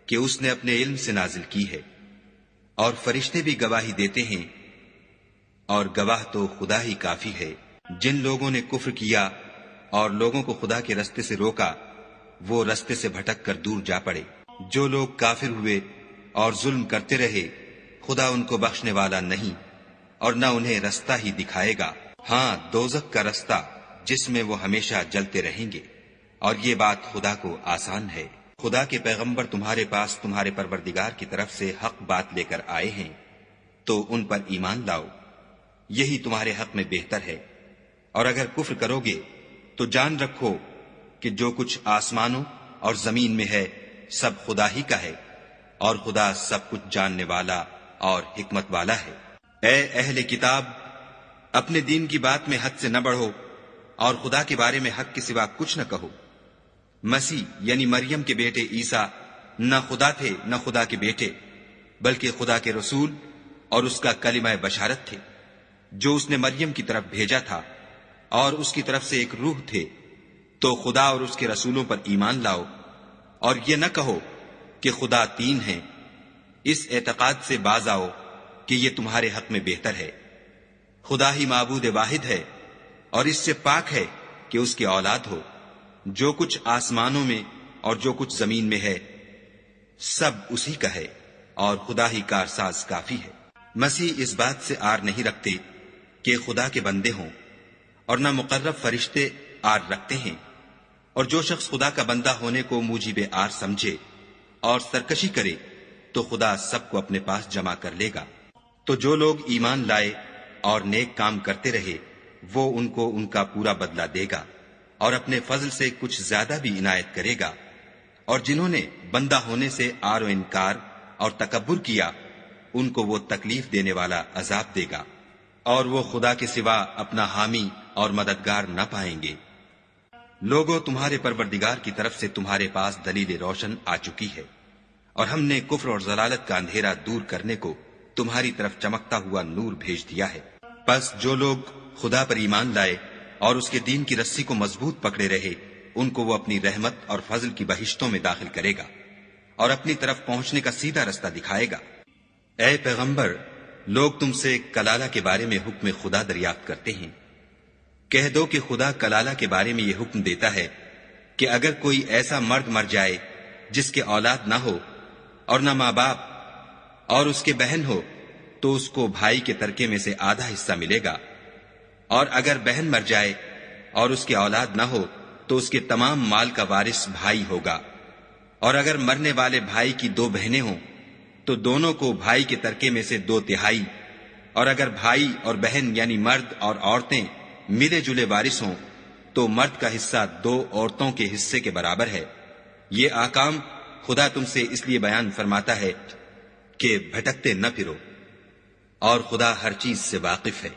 کہ اس نے اپنے علم سے نازل کی ہے، اور فرشتے بھی گواہی دیتے ہیں، اور گواہ تو خدا ہی کافی ہے۔ جن لوگوں نے کفر کیا اور لوگوں کو خدا کے رستے سے روکا، وہ رستے سے بھٹک کر دور جا پڑے۔ جو لوگ کافر ہوئے اور ظلم کرتے رہے، خدا ان کو بخشنے والا نہیں، اور نہ انہیں رستہ ہی دکھائے گا، ہاں دوزخ کا رستہ جس میں وہ ہمیشہ جلتے رہیں گے، اور یہ بات خدا کو آسان ہے۔ خدا کے پیغمبر تمہارے پاس تمہارے پروردگار کی طرف سے حق بات لے کر آئے ہیں، تو ان پر ایمان لاؤ، یہی تمہارے حق میں بہتر ہے۔ اور اگر کفر کرو گے تو جان رکھو کہ جو کچھ آسمانوں اور زمین میں ہے سب خدا ہی کا ہے، اور خدا سب کچھ جاننے والا اور حکمت والا ہے۔ اے اہل کتاب، اپنے دین کی بات میں حد سے نہ بڑھو، اور خدا کے بارے میں حق کے سوا کچھ نہ کہو۔ مسیح یعنی مریم کے بیٹے عیسیٰ نہ خدا تھے نہ خدا کے بیٹے، بلکہ خدا کے رسول اور اس کا کلمہ بشارت تھے، جو اس نے مریم کی طرف بھیجا تھا، اور اس کی طرف سے ایک روح تھے۔ تو خدا اور اس کے رسولوں پر ایمان لاؤ، اور یہ نہ کہو کہ خدا تین ہیں۔ اس اعتقاد سے باز آؤ کہ یہ تمہارے حق میں بہتر ہے۔ خدا ہی معبود واحد ہے، اور اس سے پاک ہے کہ اس کی اولاد ہو۔ جو کچھ آسمانوں میں اور جو کچھ زمین میں ہے سب اسی کا ہے، اور خدا ہی کارساز کافی ہے۔ مسیح اس بات سے آر نہیں رکھتے کہ خدا کے بندے ہوں، اور نہ مقرب فرشتے آر رکھتے ہیں، اور جو شخص خدا کا بندہ ہونے کو موجب آر سمجھے اور سرکشی کرے تو خدا سب کو اپنے پاس جمع کر لے گا۔ تو جو لوگ ایمان لائے اور نیک کام کرتے رہے، وہ ان کو ان کا پورا بدلہ دے گا، اور اپنے فضل سے کچھ زیادہ بھی عنایت کرے گا۔ اور جنہوں نے بندہ ہونے سے آر و انکار اور تکبر کیا، ان کو وہ تکلیف دینے والا عذاب دے گا، اور وہ خدا کے سوا اپنا حامی اور مددگار نہ پائیں گے۔ لوگوں، تمہارے پروردگار کی طرف سے تمہارے پاس دلیل روشن آ چکی ہے، اور ہم نے کفر اور ضلالت کا اندھیرا دور کرنے کو تمہاری طرف چمکتا ہوا نور بھیج دیا ہے۔ پس جو لوگ خدا پر ایمان لائے اور اس کے دین کی رسی کو مضبوط پکڑے رہے، ان کو وہ اپنی رحمت اور فضل کی بہشتوں میں داخل کرے گا، اور اپنی طرف پہنچنے کا سیدھا رستہ دکھائے گا۔ اے پیغمبر، لوگ تم سے کلالہ کے بارے میں حکم خدا دریافت کرتے ہیں۔ کہہ دو کہ خدا کلالہ کے بارے میں یہ حکم دیتا ہے کہ اگر کوئی ایسا مرد مر جائے جس کے اولاد نہ ہو اور نہ ماں باپ، اور اس کے بہن ہو، تو اس کو بھائی کے ترکے میں سے آدھا حصہ ملے گا، اور اگر بہن مر جائے اور اس کے اولاد نہ ہو تو اس کے تمام مال کا وارث بھائی ہوگا، اور اگر مرنے والے بھائی کی دو بہنیں ہوں تو دونوں کو بھائی کے ترکے میں سے 2/3، اور اگر بھائی اور بہن یعنی مرد اور عورتیں ملے جلے وارث ہوں تو مرد کا حصہ 2 عورتوں کے حصے کے برابر ہے۔ یہ احکام خدا تم سے اس لیے بیان فرماتا ہے کہ بھٹکتے نہ پھرو، اور خدا ہر چیز سے واقف ہے۔